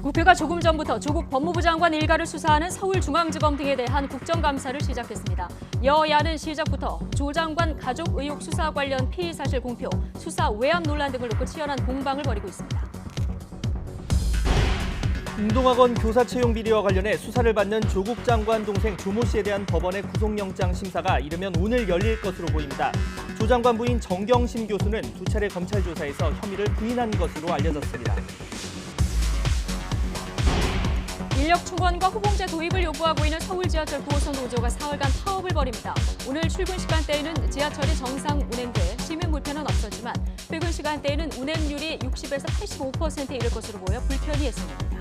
국회가 조금 전부터 조국 법무부 장관 일가를 수사하는 서울중앙지검 등에 대한 국정감사를 시작했습니다. 여야는 시작부터 조 장관 가족 의혹 수사 관련 피의 사실 공표, 수사 외압 논란 등을 놓고 치열한 공방을 벌이고 있습니다. 웅동학원 교사 채용 비리와 관련해 수사를 받는 조국 장관 동생 조모 씨에 대한 법원의 구속영장 심사가 이르면 오늘 열릴 것으로 보입니다. 조 장관 부인 정경심 교수는 두 차례 검찰 조사에서 혐의를 부인한 것으로 알려졌습니다. 인력 충원과 호봉제 도입을 요구하고 있는 서울 지하철 9호선 노조가 사흘간 파업을 벌입니다. 오늘 출근 시간대에는 지하철이 정상 운행돼 시민 불편은 없었지만 퇴근 시간대에는 운행률이 60에서 85%에 이를 것으로 보여 불편이 예상됩니다.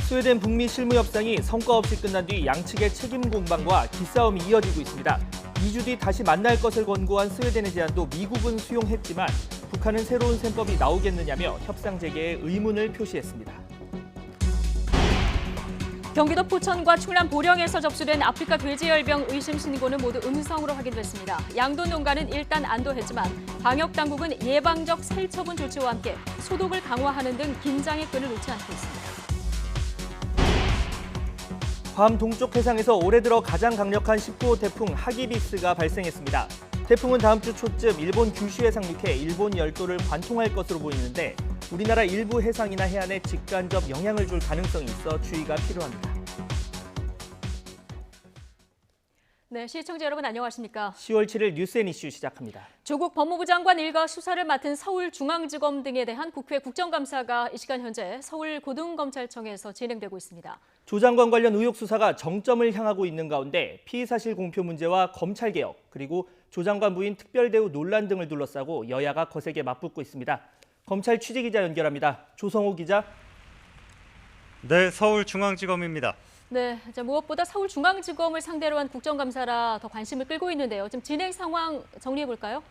스웨덴 북미 실무 협상이 성과 없이 끝난 뒤 양측의 책임 공방과 기싸움이 이어지고 있습니다. 2주 뒤 다시 만날 것을 권고한 스웨덴의 제안도 미국은 수용했지만 북한은 새로운 셈법이 나오겠느냐며 협상 재개에 의문을 표시했습니다. 경기도 포천과 충남 보령에서 접수된 아프리카 돼지열병 의심 신고는 모두 음성으로 확인됐습니다. 양돈 농가는 일단 안도했지만 방역 당국은 예방적 살처분 조치와 함께 소독을 강화하는 등 긴장의 끈을 놓지 않고 있습니다. 괌 동쪽 해상에서 올해 들어 가장 강력한 19호 태풍 하기비스가 발생했습니다. 태풍은 다음 주 초쯤 일본 규슈에 상륙해 일본 열도를 관통할 것으로 보이는데 우리나라 일부 해상이나 해안에 직간접 영향을 줄 가능성이 있어 주의가 필요합니다. 네, 시청자 여러분 안녕하십니까? 10월 7일 뉴스앤이슈 시작합니다. 조국 법무부 장관 일가 수사를 맡은 서울중앙지검 등에 대한 국회 국정감사가 이 시간 현재 서울고등검찰청에서 진행되고 있습니다. 조 장관 관련 의혹 수사가 정점을 향하고 있는 가운데 피의사실 공표 문제와 검찰개혁 그리고 조 장관 부인 특별대우 논란 등을 둘러싸고 여야가 거세게 맞붙고 있습니다. 검찰 취재기자 연결합니다. 조성호 기자. 네, 서울중앙지검입니다. 네, 무엇보다 서울중앙지검을 상대로 한 국정감사라 더 관심을 끌고 있는데요. 좀 진행 상황 정리해 볼까요?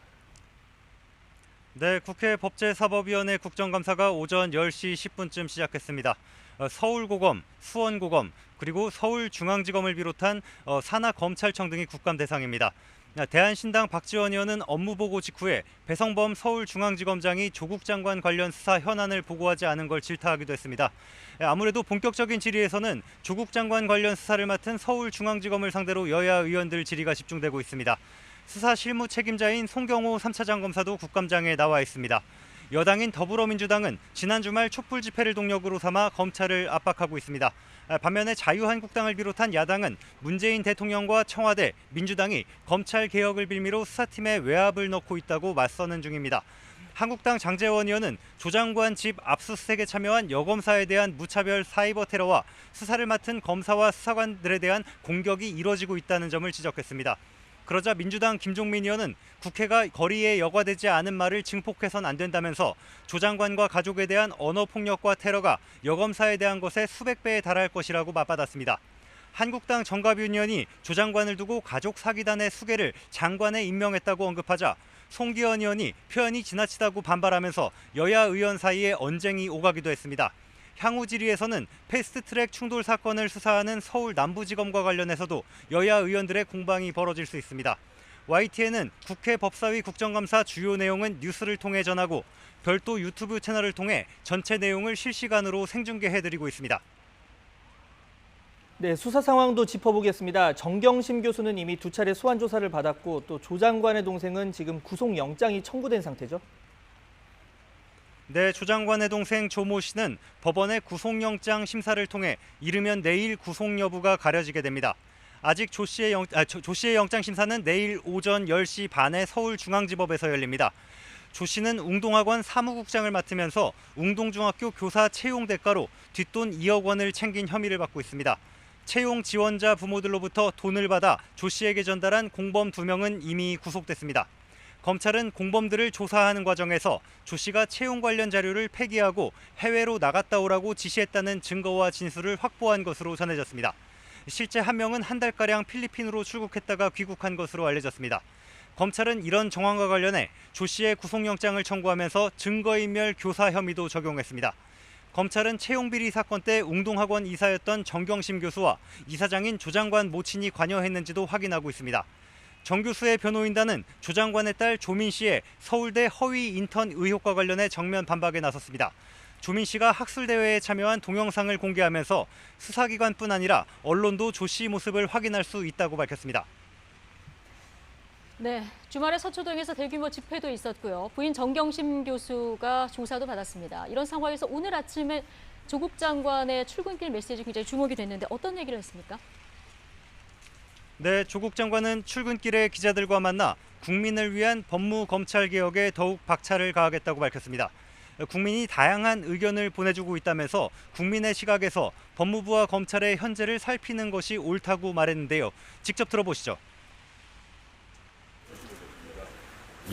네, 국회 법제사법위원회 국정감사가 오전 10시 10분쯤 시작했습니다. 서울고검, 수원고검, 그리고 서울중앙지검을 비롯한 산하검찰청 등이 국감 대상입니다. 대한신당 박지원 의원은 업무보고 직후에 배성범 서울중앙지검장이 조국 장관 관련 수사 현안을 보고하지 않은 걸 질타하기도 했습니다. 아무래도 본격적인 질의에서는 조국 장관 관련 수사를 맡은 서울중앙지검을 상대로 여야 의원들 질의가 집중되고 있습니다. 수사 실무 책임자인 송경호 3차장 검사도 국감장에 나와 있습니다. 여당인 더불어민주당은 지난 주말 촛불 집회를 동력으로 삼아 검찰을 압박하고 있습니다. 반면에 자유한국당을 비롯한 야당은 문재인 대통령과 청와대, 민주당이 검찰 개혁을 빌미로 수사팀에 외압을 넣고 있다고 맞서는 중입니다. 한국당 장제원 의원은 조 장관 집 압수수색에 참여한 여검사에 대한 무차별 사이버 테러와 수사를 맡은 검사와 수사관들에 대한 공격이 이뤄지고 있다는 점을 지적했습니다. 그러자 민주당 김종민 의원은 국회가 거리에 여과되지 않은 말을 증폭해선 안 된다면서 조 장관과 가족에 대한 언어폭력과 테러가 여검사에 대한 것의 수백 배에 달할 것이라고 맞받았습니다. 한국당 정가윤 의원이 조 장관을 두고 가족 사기단의 수계를 장관에 임명했다고 언급하자 송기현 의원이 표현이 지나치다고 반발하면서 여야 의원 사이에 언쟁이 오가기도 했습니다. 향후 질의에서는 패스트트랙 충돌 사건을 수사하는 서울 남부지검과 관련해서도 여야 의원들의 공방이 벌어질 수 있습니다. YTN은 국회 법사위 국정감사 주요 내용은 뉴스를 통해 전하고 별도 유튜브 채널을 통해 전체 내용을 실시간으로 생중계해드리고 있습니다. 네, 수사 상황도 짚어보겠습니다. 정경심 교수는 이미 두 차례 소환 조사를 받았고 또 조 장관의 동생은 지금 구속영장이 청구된 상태죠? 네, 조 장관의 동생 조모 씨는 법원의 구속영장 심사를 통해 이르면 내일 구속 여부가 가려지게 됩니다. 아직 조 씨의 영장 심사는 내일 오전 10시 반에 서울중앙지법에서 열립니다. 조 씨는 웅동학원 사무국장을 맡으면서 웅동중학교 교사 채용 대가로 뒷돈 2억 원을 챙긴 혐의를 받고 있습니다. 채용 지원자 부모들로부터 돈을 받아 조 씨에게 전달한 공범 2명은 이미 구속됐습니다. 검찰은 공범들을 조사하는 과정에서 조 씨가 채용 관련 자료를 폐기하고 해외로 나갔다 오라고 지시했다는 증거와 진술을 확보한 것으로 전해졌습니다. 실제 한 명은 한 달가량 필리핀으로 출국했다가 귀국한 것으로 알려졌습니다. 검찰은 이런 정황과 관련해 조 씨의 구속영장을 청구하면서 증거인멸 교사 혐의도 적용했습니다. 검찰은 채용비리 사건 때 웅동학원 이사였던 정경심 교수와 이사장인 조 장관 모친이 관여했는지도 확인하고 있습니다. 정 교수의 변호인단은 조 장관의 딸 조민 씨의 서울대 허위 인턴 의혹과 관련해 정면 반박에 나섰습니다. 조민 씨가 학술대회에 참여한 동영상을 공개하면서 수사기관뿐 아니라 언론도 조 씨 모습을 확인할 수 있다고 밝혔습니다. 네, 주말에 서초동에서 대규모 집회도 있었고요. 부인 정경심 교수가 조사도 받았습니다. 이런 상황에서 오늘 아침에 조국 장관의 출근길 메시지 굉장히 주목이 됐는데 어떤 얘기를 했습니까? 네, 조국 장관은 출근길에 기자들과 만나 국민을 위한 법무 검찰 개혁에 더욱 박차를 가하겠다고 밝혔습니다. 국민이 다양한 의견을 보내주고 있다면서 국민의 시각에서 법무부와 검찰의 현재를 살피는 것이 옳다고 말했는데요. 직접 들어보시죠.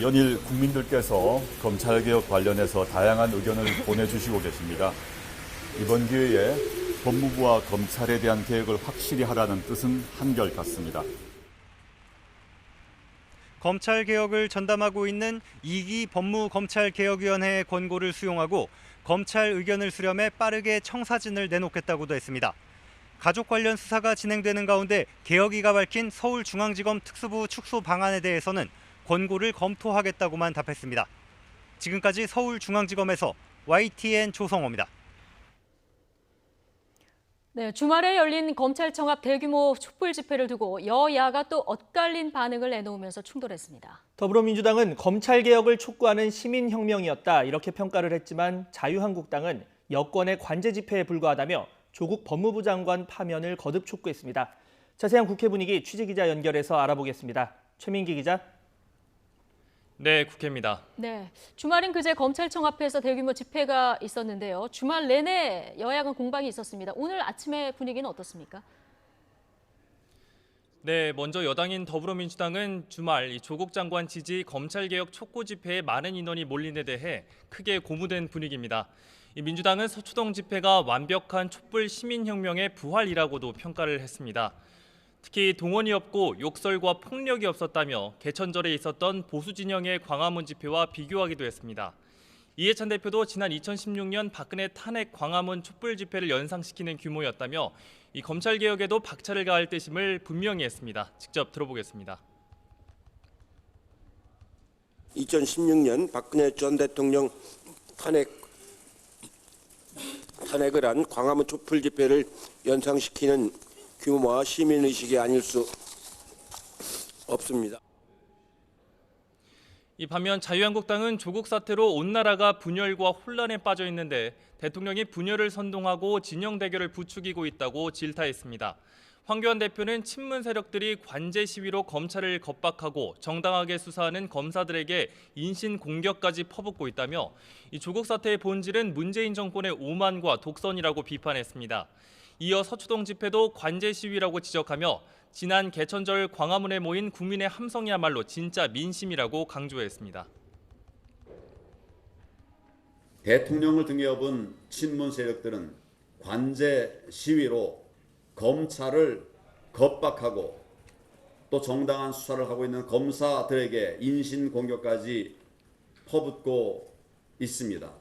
연일 국민들께서 검찰개혁 관련해서 다양한 의견을 보내주시고 계십니다. 이번 기회에 법무부와 검찰에 대한 개혁을 확실히 하라는 뜻은 한결같습니다. 검찰 개혁을 전담하고 있는 2기 법무검찰개혁위원회의 권고를 수용하고 검찰 의견을 수렴해 빠르게 청사진을 내놓겠다고도 했습니다. 가족 관련 수사가 진행되는 가운데 개혁위가 밝힌 서울중앙지검 특수부 축소 방안에 대해서는 권고를 검토하겠다고만 답했습니다. 지금까지 서울중앙지검에서 YTN 조성호입니다. 네, 주말에 열린 검찰청 앞 대규모 촛불 집회를 두고 여야가 또 엇갈린 반응을 내놓으면서 충돌했습니다. 더불어민주당은 검찰개혁을 촉구하는 시민혁명이었다 이렇게 평가를 했지만 자유한국당은 여권의 관제 집회에 불과하다며 조국 법무부 장관 파면을 거듭 촉구했습니다. 자세한 국회 분위기 취재기자 연결해서 알아보겠습니다. 최민기 기자. 네, 국회입니다. 네, 주말인 그제 검찰청 앞에서 대규모 집회가 있었는데요. 주말 내내 여야 간 공방이 있었습니다. 오늘 아침의 분위기는 어떻습니까? 네, 먼저 여당인 더불어민주당은 주말 조국 장관 지지 검찰개혁 촉구 집회에 많은 인원이 몰린 데 대해 크게 고무된 분위기입니다. 민주당은 서초동 집회가 완벽한 촛불 시민혁명의 부활이라고도 평가를 했습니다. 특히 동원이 없고 욕설과 폭력이 없었다며 개천절에 있었던 보수 진영의 광화문 집회와 비교하기도 했습니다. 이해찬 대표도 지난 2016년 박근혜 탄핵 광화문 촛불 집회를 연상시키는 규모였다며 이 검찰개혁에도 박차를 가할 뜻임을 분명히 했습니다. 직접 들어보겠습니다. 2016년 박근혜 전 대통령 탄핵을 한 광화문 촛불 집회를 연상시키는 규모와 시민의식이 아닐 수 없습니다. 이 반면 자유한국당은 조국 사태로 온 나라가 분열과 혼란에 빠져 있는데 대통령이 분열을 선동하고 진영 대결을 부추기고 있다고 질타했습니다. 황교안 대표는 친문 세력들이 관제 시위로 검찰을 겁박하고 정당하게 수사하는 검사들에게 인신 공격까지 퍼붓고 있다며 이 조국 사태의 본질은 문재인 정권의 오만과 독선이라고 비판했습니다. 이어 서초동 집회도 관제 시위라고 지적하며 지난 개천절 광화문에 모인 국민의 함성이야말로 진짜 민심이라고 강조했습니다. 대통령을 등에 업은 친문 세력들은 관제 시위로 검찰을 겁박하고 또 정당한 수사를 하고 있는 검사들에게 인신 공격까지 퍼붓고 있습니다.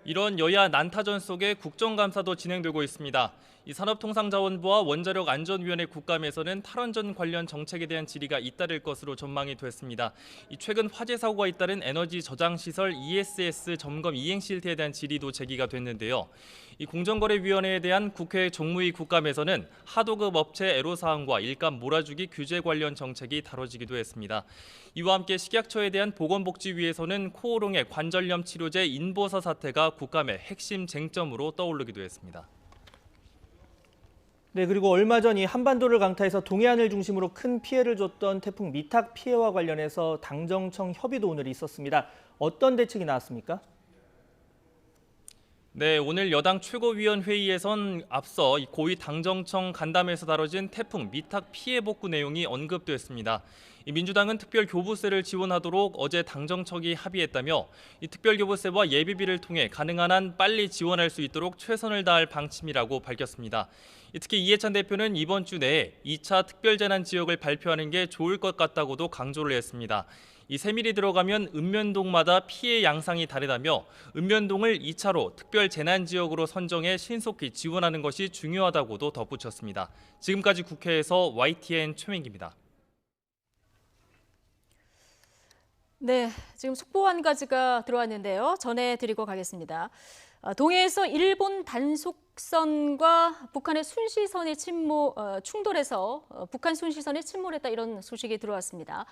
이런 여야 난타전 속에 국정감사도 진행되고 있습니다. 이 산업통상자원부와 원자력안전위원회 국감에서는 탈원전 관련 정책에 대한 질의가 잇따를 것으로 전망이 됐습니다. 최근 화재 사고가 잇따른 에너지 저장 시설 ESS 점검 이행 실태에 대한 질의도 제기가 됐는데요. 이 공정거래위원회에 대한 국회 정무위 국감에서는 하도급 업체 애로사항과 일감 몰아주기 규제 관련 정책이 다뤄지기도 했습니다. 이와 함께 식약처에 대한 보건복지위에서는 코오롱의 관절염 치료제 인보사 사태가 국감의 핵심 쟁점으로 떠오르기도 했습니다. 네, 그리고 얼마 전 이 한반도를 강타해서 동해안을 중심으로 큰 피해를 줬던 태풍 미탁 피해와 관련해서 당정청 협의도 오늘 있었습니다. 어떤 대책이 나왔습니까? 네, 오늘 여당 최고위원회의에선 앞서 고위 당정청 간담회에서 다뤄진 태풍 미탁 피해 복구 내용이 언급됐습니다. 민주당은 특별 교부세를 지원하도록 어제 당정청이 합의했다며 이 특별 교부세와 예비비를 통해 가능한 한 빨리 지원할 수 있도록 최선을 다할 방침이라고 밝혔습니다. 특히 이해찬 대표는 이번 주 내에 2차 특별재난 지역을 발표하는 게 좋을 것 같다고도 강조를 했습니다. 이 세밀히 들어가면 읍면동마다 피해 양상이 다르다며 읍면동을 2차로 특별재난지역으로 선정해 신속히 지원하는 것이 중요하다고도 덧붙였습니다. 지금까지 국회에서 YTN 최민기입니다. 네, 지금 속보 한 가지가 들어왔는데요. 전해드리고 가겠습니다. 동해에서 일본 단속선과 북한의 순시선이 충돌해서 북한 순시선이 침몰했다 이런 소식이 들어왔습니다.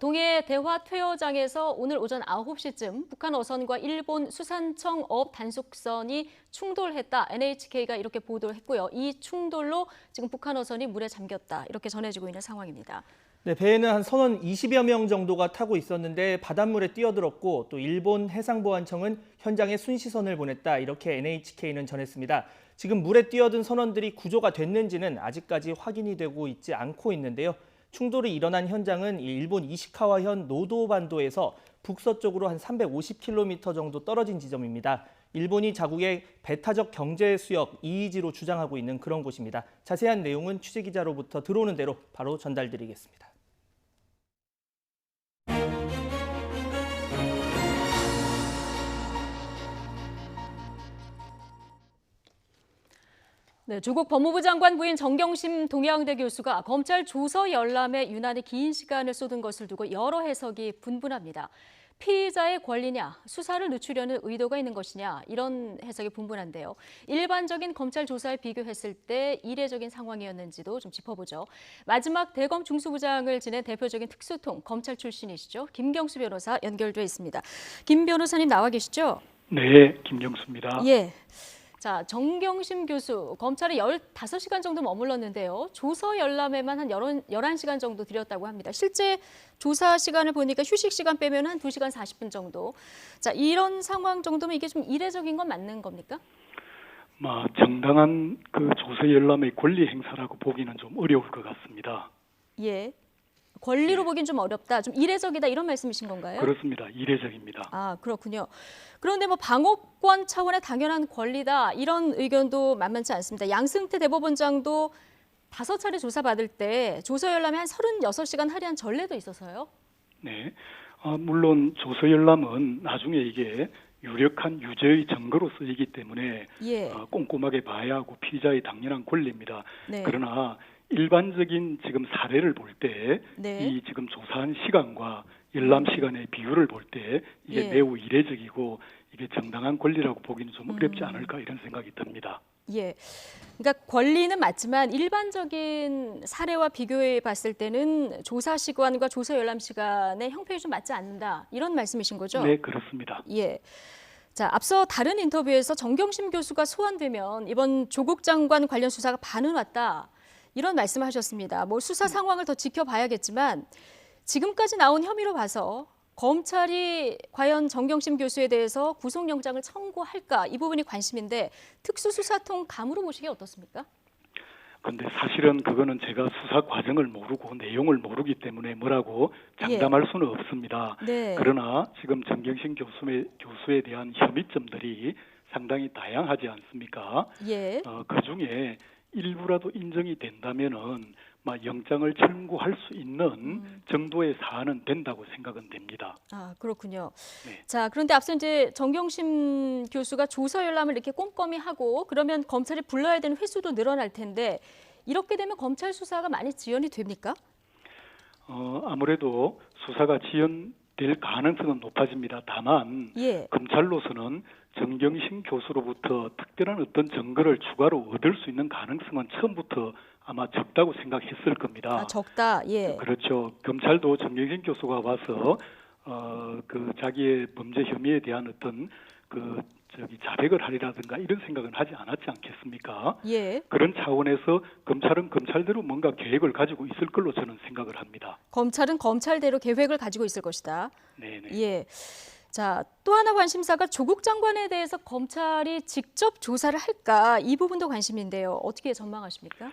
동해 대화 퇴어장에서 오늘 오전 9시쯤 북한 어선과 일본 수산청 업 단속선이 충돌했다. NHK가 이렇게 보도를 했고요. 이 충돌로 지금 북한 어선이 물에 잠겼다. 이렇게 전해지고 있는 상황입니다. 네, 배에는 한 선원 20여 명 정도가 타고 있었는데 바닷물에 뛰어들었고 또 일본 해상보안청은 현장에 순시선을 보냈다. 이렇게 NHK는 전했습니다. 지금 물에 뛰어든 선원들이 구조가 됐는지는 아직까지 확인이 되고 있지 않고 있는데요. 충돌이 일어난 현장은 일본 이시카와현 노도반도에서 북서쪽으로 한 350km 정도 떨어진 지점입니다. 일본이 자국의 배타적 경제 수역 EEZ로 주장하고 있는 그런 곳입니다. 자세한 내용은 취재기자로부터 들어오는 대로 바로 전달드리겠습니다. 네, 조국 법무부 장관 부인 정경심 동양대 교수가 검찰 조서 열람에 유난히 긴 시간을 쏟은 것을 두고 여러 해석이 분분합니다. 피의자의 권리냐, 수사를 늦추려는 의도가 있는 것이냐 이런 해석이 분분한데요. 일반적인 검찰 조사에 비교했을 때 이례적인 상황이었는지도 좀 짚어보죠. 마지막 대검 중수부장을 지낸 대표적인 특수통 검찰 출신이시죠. 김경수 변호사 연결돼 있습니다. 김 변호사님 나와 계시죠? 네, 김경수입니다. 예. 자, 정경심 교수, 검찰에 15시간 정도 머물렀는데요. 조서 열람에만 한 11시간 정도 들였다고 합니다. 실제 조사 시간을 보니까 휴식 시간 빼면 한 2시간 40분 정도. 자, 이런 상황 정도면 이게 좀 이례적인 건 맞는 겁니까? 정당한 그 조서 열람의 권리 행사라고 보기는 좀 어려울 것 같습니다. 예. 권리로 보긴 좀 어렵다, 좀 이례적이다 이런 말씀이신 건가요? 그렇습니다. 이례적입니다. 아, 그렇군요. 그런데 방어권 차원의 당연한 권리다 이런 의견도 만만치 않습니다. 양승태 대법원장도 5차례 조사받을 때 조서 열람에 한 36시간 할애한 전례도 있어서요. 네, 물론 조서 열람은 나중에 이게 유력한 유죄의 증거로 쓰이기 때문에 예. 꼼꼼하게 봐야 하고 피의자의 당연한 권리입니다. 네. 그러나 일반적인 지금 사례를 볼 때 네. 이 지금 조사한 시간과 열람 시간의 비율을 볼 때 이게 예. 매우 이례적이고 이게 정당한 권리라고 보기는 좀 어렵지 않을까 이런 생각이 듭니다. 예. 그러니까 권리는 맞지만 일반적인 사례와 비교해 봤을 때는 조사 시간과 조사 열람 시간의 형평이 좀 맞지 않는다. 이런 말씀이신 거죠? 네, 그렇습니다. 예. 자, 앞서 다른 인터뷰에서 정경심 교수가 소환되면 이번 조국 장관 관련 수사가 반은 왔다. 이런 말씀을 하셨습니다. 수사 상황을 더 지켜봐야겠지만 지금까지 나온 혐의로 봐서 검찰이 과연 정경심 교수에 대해서 구속영장을 청구할까 이 부분이 관심인데 특수수사통 감으로 보시기에 어떻습니까? 그런데 사실은 그거는 제가 수사 과정을 모르고 내용을 모르기 때문에 뭐라고 장담할 수는 없습니다. 네. 그러나 지금 정경심 교수에 대한 혐의점들이 상당히 다양하지 않습니까? 예. 그중에 일부라도 인정이 된다면은 영장을 청구할 수 있는 정도의 사안은 된다고 생각은 됩니다. 아, 그렇군요. 네. 자, 그런데 앞서 이제 정경심 교수가 조서 열람을 이렇게 꼼꼼히 하고 그러면 검찰이 불러야 되는 횟수도 늘어날 텐데 이렇게 되면 검찰 수사가 많이 지연이 됩니까? 아무래도 수사가 지연될 가능성은 높아집니다. 다만 예. 검찰로서는 정경심 교수로부터 특별한 어떤 증거를 추가로 얻을 수 있는 가능성은 처음부터 아마 적다고 생각했을 겁니다. 아, 적다. 예. 그렇죠. 검찰도 정경심 교수가 와서 자기의 범죄 혐의에 대한 어떤 자백을 하리라든가 이런 생각은 하지 않았지 않겠습니까? 예. 그런 차원에서 검찰은 검찰대로 뭔가 계획을 가지고 있을 걸로 저는 생각을 합니다. 검찰은 검찰대로 계획을 가지고 있을 것이다. 네네. 예. 자, 또 하나 관심사가 조국 장관에 대해서 검찰이 직접 조사를 할까 이 부분도 관심인데요. 어떻게 전망하십니까?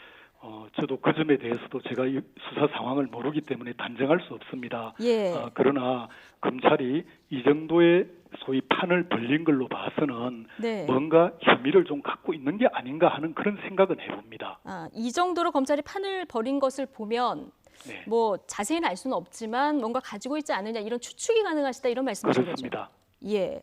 저도 그 점에 대해서도 제가 이 수사 상황을 모르기 때문에 단정할 수 없습니다. 예. 그러나 검찰이 이 정도의 소위 판을 벌린 걸로 봐서는 네. 뭔가 혐의를 좀 갖고 있는 게 아닌가 하는 그런 생각은 해봅니다. 아, 이 정도로 검찰이 판을 벌인 것을 보면 네. 자세히는 알 수는 없지만 뭔가 가지고 있지 않느냐 이런 추측이 가능하시다 이런 말씀이신 거죠? 그렇습니다. 예.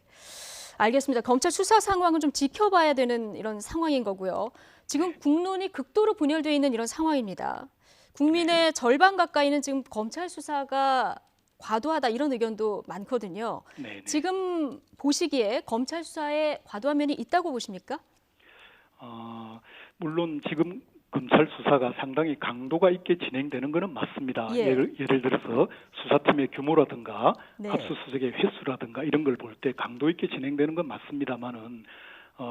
알겠습니다. 검찰 수사 상황은 좀 지켜봐야 되는 이런 상황인 거고요. 지금 국론이 극도로 분열되어 있는 이런 상황입니다. 국민의 절반 가까이는 지금 검찰 수사가 과도하다 이런 의견도 많거든요. 네네. 지금 보시기에 검찰 수사에 과도한 면이 있다고 보십니까? 물론 지금 검찰 수사가 상당히 강도가 있게 진행되는 것은 맞습니다. 예. 예를 들어서 수사팀의 규모라든가 네. 압수수색의 횟수라든가 이런 걸 볼 때 강도 있게 진행되는 건 맞습니다만은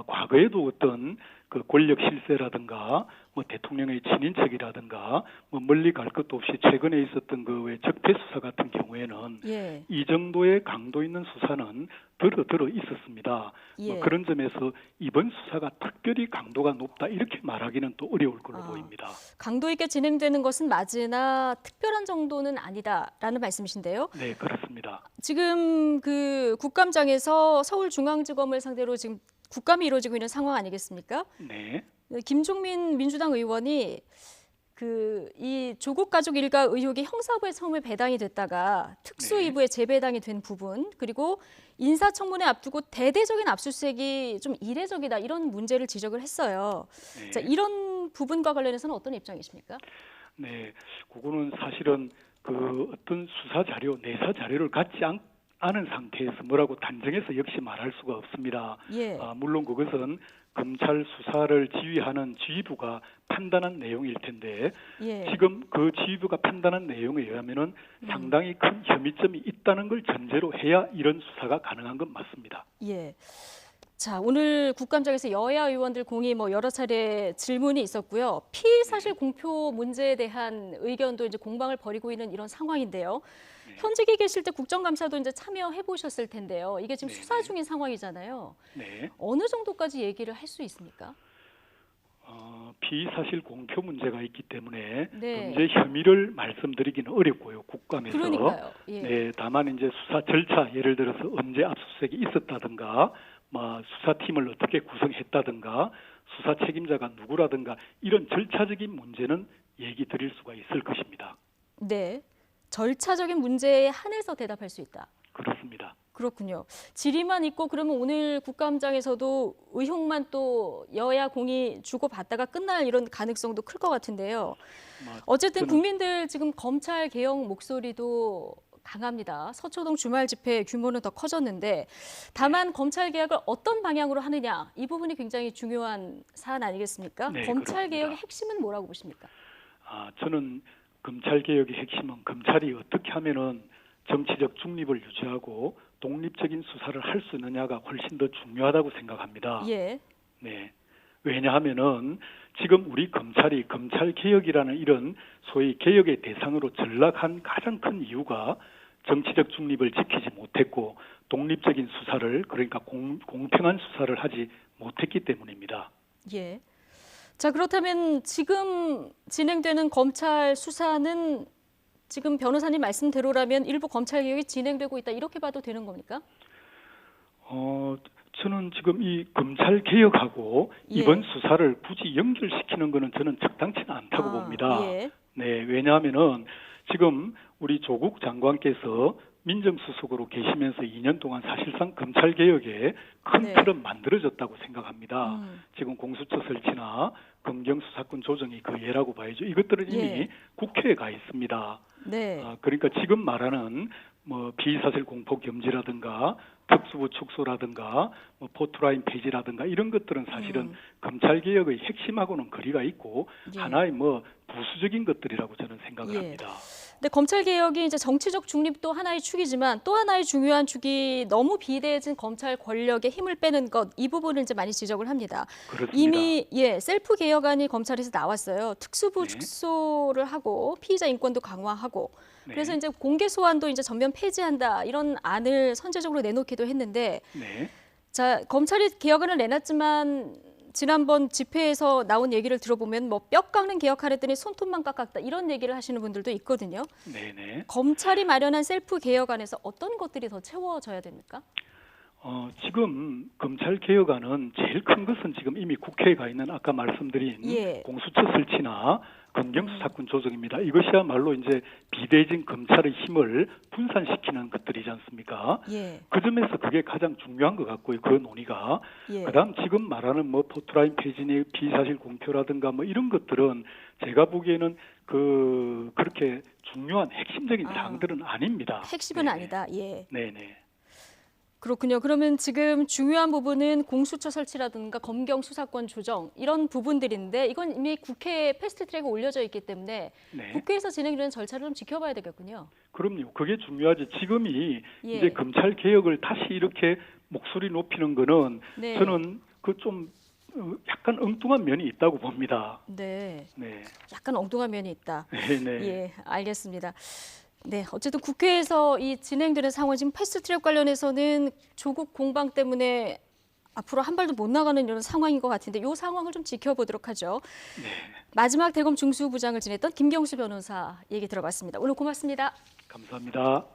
과거에도 어떤 그 권력 실세라든가 뭐 대통령의 친인척이라든가 뭐 멀리 갈 것도 없이 최근에 있었던 그 왜 적폐 수사 같은 경우에는 예. 이 정도의 강도 있는 수사는 들어 있었습니다. 예. 뭐 그런 점에서 이번 수사가 특별히 강도가 높다 이렇게 말하기는 또 어려울 걸로 보입니다. 강도 있게 진행되는 것은 맞으나 특별한 정도는 아니다라는 말씀이신데요. 네, 그렇습니다. 지금 그 국감장에서 서울중앙지검을 상대로 지금 국감이 이루어지고 있는 상황 아니겠습니까? 네. 김종민 민주당 의원이 이 조국 가족 일가 의혹이 형사부에 처음에 배당이 됐다가 특수위부에 재배당이 된 부분, 그리고 인사청문회 앞두고 대대적인 압수수색이 좀 이례적이다 이런 문제를 지적을 했어요. 네. 자, 이런 부분과 관련해서는 어떤 입장이십니까? 네, 그거는 사실은 그 어떤 수사 자료, 내사 자료를 갖지 않은 상태에서 뭐라고 단정해서 역시 말할 수가 없습니다. 예. 물론 그것은 검찰 수사를 지휘하는 지휘부가 판단한 내용일 텐데 예. 지금 그 지휘부가 판단한 내용에 의하면은 상당히 큰 혐의점이 있다는 걸 전제로 해야 이런 수사가 가능한 건 맞습니다. 예. 자, 오늘 국감장에서 여야 의원들 공이 여러 차례 질문이 있었고요. 피의 사실 공표 문제에 대한 의견도 이제 공방을 벌이고 있는 이런 상황인데요. 현직에 계실 때 국정감사도 이제 참여해 보셨을 텐데요. 이게 지금 수사 중인 상황이잖아요. 네. 어느 정도까지 얘기를 할 수 있습니까? 피의사실 공표 문제가 있기 때문에 네. 문제 혐의를 말씀드리기는 어렵고요. 국감에서. 그러니까요. 예. 네, 다만 이제 수사 절차, 예를 들어서 언제 압수수색이 있었다든가, 수사팀을 어떻게 구성했다든가, 수사 책임자가 누구라든가 이런 절차적인 문제는 얘기 드릴 수가 있을 것입니다. 네. 절차적인 문제에 한해서 대답할 수 있다. 그렇습니다. 그렇군요. 질의만 있고 그러면 오늘 국감장에서도 의혹만 또 여야 공이 주고받다가 끝날 이런 가능성도 클 것 같은데요. 어쨌든 국민들 지금 검찰 개혁 목소리도 강합니다. 서초동 주말 집회 규모는 더 커졌는데 다만 검찰 개혁을 어떤 방향으로 하느냐 이 부분이 굉장히 중요한 사안 아니겠습니까? 네, 검찰 그렇습니다. 개혁의 핵심은 뭐라고 보십니까? 저는 검찰 개혁의 핵심은 검찰이 어떻게 하면은 정치적 중립을 유지하고 독립적인 수사를 할 수 있느냐가 훨씬 더 중요하다고 생각합니다. 예. 네. 왜냐하면은 지금 우리 검찰이 검찰 개혁이라는 이런 소위 개혁의 대상으로 전락한 가장 큰 이유가 정치적 중립을 지키지 못했고 독립적인 수사를 그러니까 공평한 수사를 하지 못했기 때문입니다. 예. 자, 그렇다면 지금 진행되는 검찰 수사는 지금 변호사님 말씀대로라면 일부 검찰 개혁이 진행되고 있다 이렇게 봐도 되는 겁니까? 저는 지금 이 검찰 개혁하고 예. 이번 수사를 굳이 연결시키는 것은 저는 적당치는 않다고 봅니다. 예. 네, 왜냐하면은 지금 우리 조국 장관께서 민정수석으로 계시면서 2년 동안 사실상 검찰 개혁에 큰 네. 틀은 만들어졌다고 생각합니다. 음. 지금 공수처 설치나 검경 수사권 조정이 그 예라고 봐야죠. 이것들은 이미 예. 국회에 가 있습니다. 네. 그러니까 지금 말하는 피의사실 공포 금지라든가 특수부 축소라든가 포트라인 폐지라든가 이런 것들은 사실은 검찰 개혁의 핵심하고는 거리가 있고 예. 하나의 부수적인 것들이라고 저는 생각을 예. 합니다. 근데 검찰 개혁이 이제 정치적 중립도 하나의 축이지만 또 하나의 중요한 축이 너무 비대해진 검찰 권력의 힘을 빼는 것 이 부분을 이제 많이 지적을 합니다. 그렇습니다. 이미 셀프 개혁안이 검찰에서 나왔어요. 특수부 네. 축소를 하고 피의자 인권도 강화하고 네. 그래서 이제 공개 소환도 이제 전면 폐지한다 이런 안을 선제적으로 내놓기도 했는데 네. 자, 검찰이 개혁안을 내놨지만 지난번 집회에서 나온 얘기를 들어보면 뼈 깎는 개혁하랬더니 손톱만 깎았다 이런 얘기를 하시는 분들도 있거든요. 네네. 검찰이 마련한 셀프 개혁안에서 어떤 것들이 더 채워져야 됩니까? 지금 검찰 개혁안은 제일 큰 것은 지금 이미 국회에 가 있는 아까 말씀드린 예. 공수처 설치나 검경수사권 조정입니다. 이것이야말로 이제 비대진 검찰의 힘을 분산시키는 것들이지 않습니까? 예. 그 점에서 그게 가장 중요한 것 같고요. 그 논의가. 예. 그다음 지금 말하는 뭐 포트라인 폐지니 비사실 공표라든가 뭐 이런 것들은 제가 보기에는 그렇게 중요한 핵심적인 사항들은 아닙니다. 핵심은 네. 아니다. 예. 네네. 그렇군요. 그러면 지금 중요한 부분은 공수처 설치라든가 검경 수사권 조정 이런 부분들인데 이건 이미 국회에 패스트트랙에 올려져 있기 때문에 네. 국회에서 진행되는 절차를 좀 지켜봐야 되겠군요. 그럼요. 그게 중요하지. 지금이 예. 이제 검찰 개혁을 다시 이렇게 목소리 높이는 거는 네. 저는 그 좀 약간 엉뚱한 면이 있다고 봅니다. 네. 네. 약간 엉뚱한 면이 있다. 네. 예, 알겠습니다. 네, 어쨌든 국회에서 이 진행되는 상황 지금 패스트트랙 관련해서는 조국 공방 때문에 앞으로 한 발도 못 나가는 이런 상황인 것 같은데 이 상황을 좀 지켜보도록 하죠. 네. 마지막 대검 중수부장을 지냈던 김경수 변호사 얘기 들어봤습니다. 오늘 고맙습니다. 감사합니다.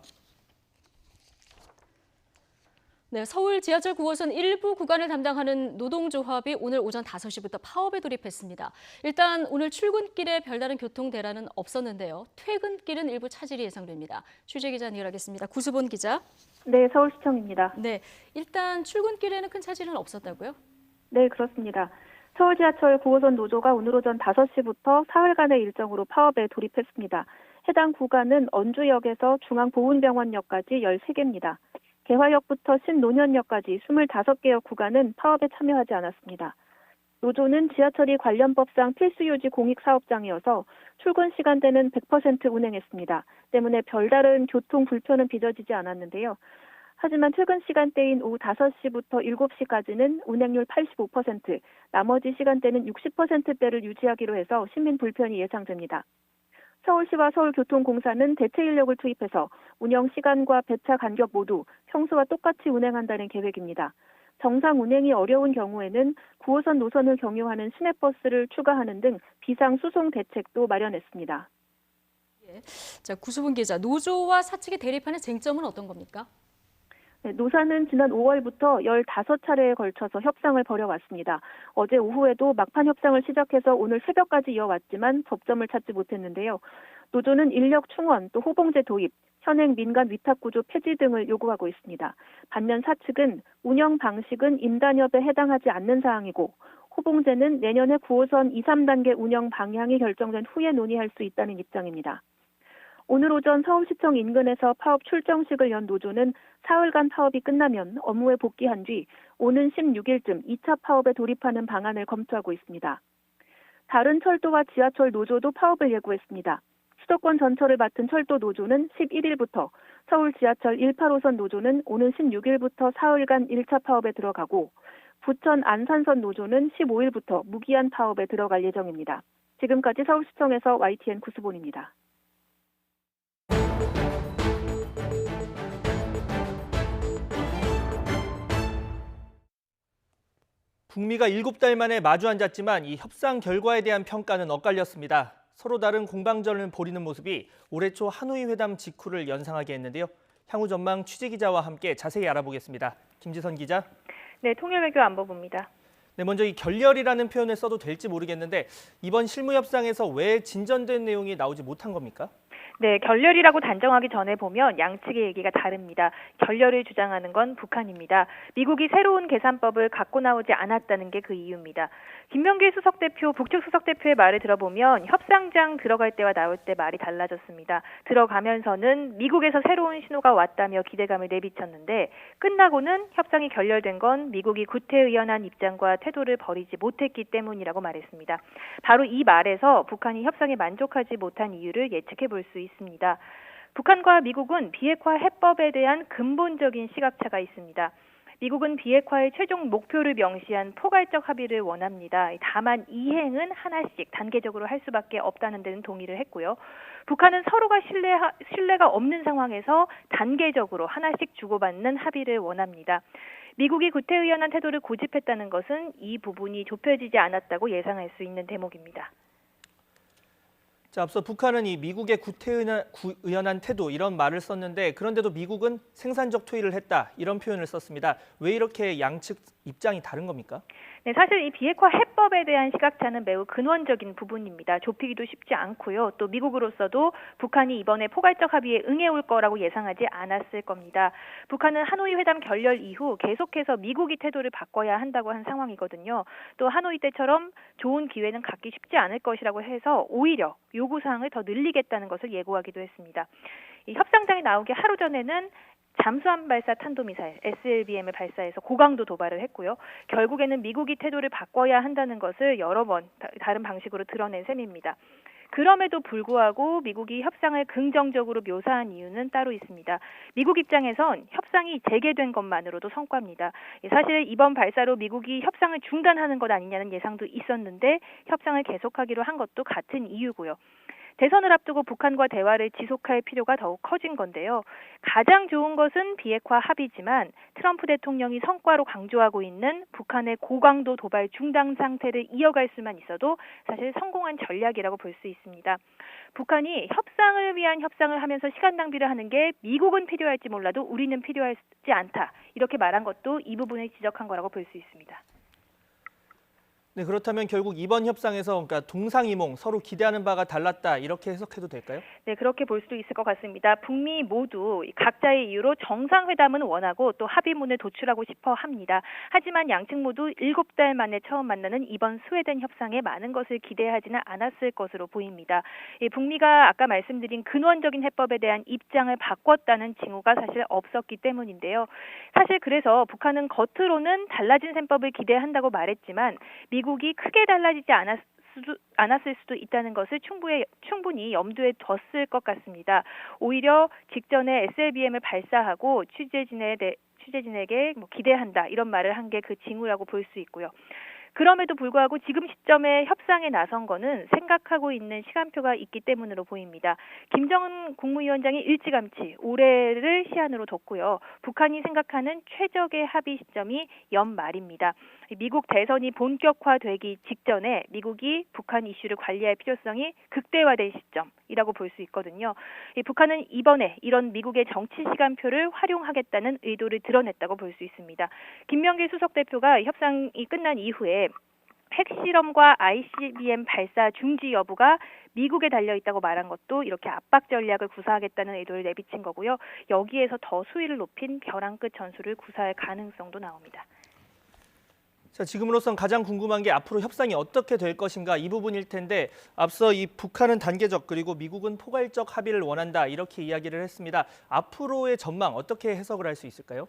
네, 서울 지하철 9호선 일부 구간을 담당하는 노동조합이 오늘 오전 5시부터 파업에 돌입했습니다. 일단 오늘 출근길에 별다른 교통 대란은 없었는데요. 퇴근길은 일부 차질이 예상됩니다. 취재기자 연결하겠습니다. 구수본 기자. 네, 서울시청입니다. 네, 일단 출근길에는 큰 차질은 없었다고요? 네, 그렇습니다. 서울 지하철 9호선 노조가 오늘 오전 5시부터 사흘간의 일정으로 파업에 돌입했습니다. 해당 구간은 언주역에서 중앙보훈병원역까지 13개입니다. 개화역부터 신논현역까지 25개역 구간은 파업에 참여하지 않았습니다. 노조는 지하철이 관련법상 필수유지 공익사업장이어서 출근 시간대는 100% 운행했습니다. 때문에 별다른 교통 불편은 빚어지지 않았는데요. 하지만 퇴근 시간대인 오후 5시부터 7시까지는 운행률 85%, 나머지 시간대는 60%대를 유지하기로 해서 시민 불편이 예상됩니다. 서울시와 서울교통공사는 대체 인력을 투입해서 운영 시간과 배차 간격 모두 평소와 똑같이 운행한다는 계획입니다. 정상 운행이 어려운 경우에는 9호선 노선을 경유하는 시내버스를 추가하는 등 비상 수송 대책도 마련했습니다. 자, 구수분 기자, 노조와 사측이 대립하는 쟁점은 어떤 겁니까? 네, 노사는 지난 5월부터 15차례에 걸쳐서 협상을 벌여왔습니다. 어제 오후에도 막판 협상을 시작해서 오늘 새벽까지 이어왔지만 접점을 찾지 못했는데요. 노조는 인력 충원, 또 호봉제 도입, 현행 민간 위탁구조 폐지 등을 요구하고 있습니다. 반면 사측은 운영 방식은 임단협에 해당하지 않는 사항이고 호봉제는 내년에 9호선 2, 3단계 운영 방향이 결정된 후에 논의할 수 있다는 입장입니다. 오늘 오전 서울시청 인근에서 파업 출정식을 연 노조는 사흘간 파업이 끝나면 업무에 복귀한 뒤 오는 16일쯤 2차 파업에 돌입하는 방안을 검토하고 있습니다. 다른 철도와 지하철 노조도 파업을 예고했습니다. 수도권 전철을 맡은 철도 노조는 11일부터, 서울 지하철 18호선 노조는 오는 16일부터 사흘간 1차 파업에 들어가고 부천 안산선 노조는 15일부터 무기한 파업에 들어갈 예정입니다. 지금까지 서울시청에서 YTN 구수본입니다. 북미가 7달 만에 마주 앉았지만 이 협상 결과에 대한 평가는 엇갈렸습니다. 서로 다른 공방전을 벌이는 모습이 올해 초 하노이 회담 직후를 연상하게 했는데요. 향후 전망 취재기자와 함께 자세히 알아보겠습니다. 김지선 기자. 네, 통일외교안보부입니다. 네, 먼저 이 결렬이라는 표현을 써도 될지 모르겠는데 이번 실무협상에서 왜 진전된 내용이 나오지 못한 겁니까? 네, 결렬이라고 단정하기 전에 보면 양측의 얘기가 다릅니다. 결렬을 주장하는 건 북한입니다. 미국이 새로운 계산법을 갖고 나오지 않았다는 게 그 이유입니다. 김명길 수석대표, 북측 수석대표의 말을 들어보면 협상장 들어갈 때와 나올 때 말이 달라졌습니다. 들어가면서는 미국에서 새로운 신호가 왔다며 기대감을 내비쳤는데 끝나고는 협상이 결렬된 건 미국이 구태의연한 입장과 태도를 버리지 못했기 때문이라고 말했습니다. 바로 이 말에서 북한이 협상에 만족하지 못한 이유를 예측해 볼 수 있습니다. 북한과 미국은 비핵화 해법에 대한 근본적인 시각차가 있습니다. 미국은 비핵화의 최종 목표를 명시한 포괄적 합의를 원합니다. 다만 이행은 하나씩 단계적으로 할 수밖에 없다는 데는 동의를 했고요. 북한은 서로가 신뢰가 없는 상황에서 단계적으로 하나씩 주고받는 합의를 원합니다. 미국이 구태의연한 태도를 고집했다는 것은 이 부분이 좁혀지지 않았다고 예상할 수 있는 대목입니다. 자, 앞서 북한은 이 미국의 구태의연한 태도 이런 말을 썼는데 그런데도 미국은 생산적 투의를 했다 이런 표현을 썼습니다. 왜 이렇게 양측 입장이 다른 겁니까? 네, 사실 이 비핵화 해법에 대한 시각차는 매우 근원적인 부분입니다. 좁히기도 쉽지 않고요. 또 미국으로서도 북한이 이번에 포괄적 합의에 응해올 거라고 예상하지 않았을 겁니다. 북한은 하노이 회담 결렬 이후 계속해서 미국이 태도를 바꿔야 한다고 한 상황이거든요. 또 하노이 때처럼 좋은 기회는 갖기 쉽지 않을 것이라고 해서 오히려 요구사항을 더 늘리겠다는 것을 예고하기도 했습니다. 이 협상장에 나오기 하루 전에는 잠수함 발사 탄도미사일 SLBM을 발사해서 고강도 도발을 했고요. 결국에는 미국이 태도를 바꿔야 한다는 것을 여러 번 다른 방식으로 드러낸 셈입니다. 그럼에도 불구하고 미국이 협상을 긍정적으로 묘사한 이유는 따로 있습니다. 미국 입장에선 협상이 재개된 것만으로도 성과입니다. 사실 이번 발사로 미국이 협상을 중단하는 것 아니냐는 예상도 있었는데 협상을 계속하기로 한 것도 같은 이유고요. 대선을 앞두고 북한과 대화를 지속할 필요가 더욱 커진 건데요. 가장 좋은 것은 비핵화 합의지만 트럼프 대통령이 성과로 강조하고 있는 북한의 고강도 도발 중단 상태를 이어갈 수만 있어도 사실 성공한 전략이라고 볼 수 있습니다. 북한이 협상을 위한 협상을 하면서 시간 낭비를 하는 게 미국은 필요할지 몰라도 우리는 필요하지 않다. 이렇게 말한 것도 이 부분을 지적한 거라고 볼 수 있습니다. 네, 그렇다면 결국 이번 협상에서 그러니까 동상이몽 서로 기대하는 바가 달랐다 이렇게 해석해도 될까요? 네, 그렇게 볼 수도 있을 것 같습니다. 북미 모두 각자의 이유로 정상회담은 원하고 또 합의문을 도출하고 싶어 합니다. 하지만 양측 모두 7달 만에 처음 만나는 이번 스웨덴 협상에 많은 것을 기대하지는 않았을 것으로 보입니다. 북미가 아까 말씀드린 근원적인 해법에 대한 입장을 바꿨다는 징후가 사실 없었기 때문인데요. 사실 그래서 북한은 겉으로는 달라진 셈법을 기대한다고 말했지만 미국이 크게 달라지지 않았을 수도 있다는 것을 충분히 염두에 뒀을 것 같습니다. 오히려 직전에 SLBM을 발사하고 취재진에게 기대한다 이런 말을 한 게 그 징후라고 볼 수 있고요. 그럼에도 불구하고 지금 시점에 협상에 나선 거는 생각하고 있는 시간표가 있기 때문으로 보입니다. 김정은 국무위원장이 일찌감치 올해를 시한으로 뒀고요. 북한이 생각하는 최적의 합의 시점이 연말입니다. 미국 대선이 본격화되기 직전에 미국이 북한 이슈를 관리할 필요성이 극대화된 시점이라고 볼 수 있거든요. 북한은 이번에 이런 미국의 정치 시간표를 활용하겠다는 의도를 드러냈다고 볼 수 있습니다. 김명길 수석 대표가 협상이 끝난 이후에 핵실험과 ICBM 발사 중지 여부가 미국에 달려있다고 말한 것도 이렇게 압박 전략을 구사하겠다는 의도를 내비친 거고요. 여기에서 더 수위를 높인 벼랑 끝 전술을 구사할 가능성도 나옵니다. 자, 지금으로선 가장 궁금한 게 앞으로 협상이 어떻게 될 것인가 이 부분일 텐데 앞서 이 북한은 단계적 그리고 미국은 포괄적 합의를 원한다 이렇게 이야기를 했습니다. 앞으로의 전망 어떻게 해석을 할 수 있을까요?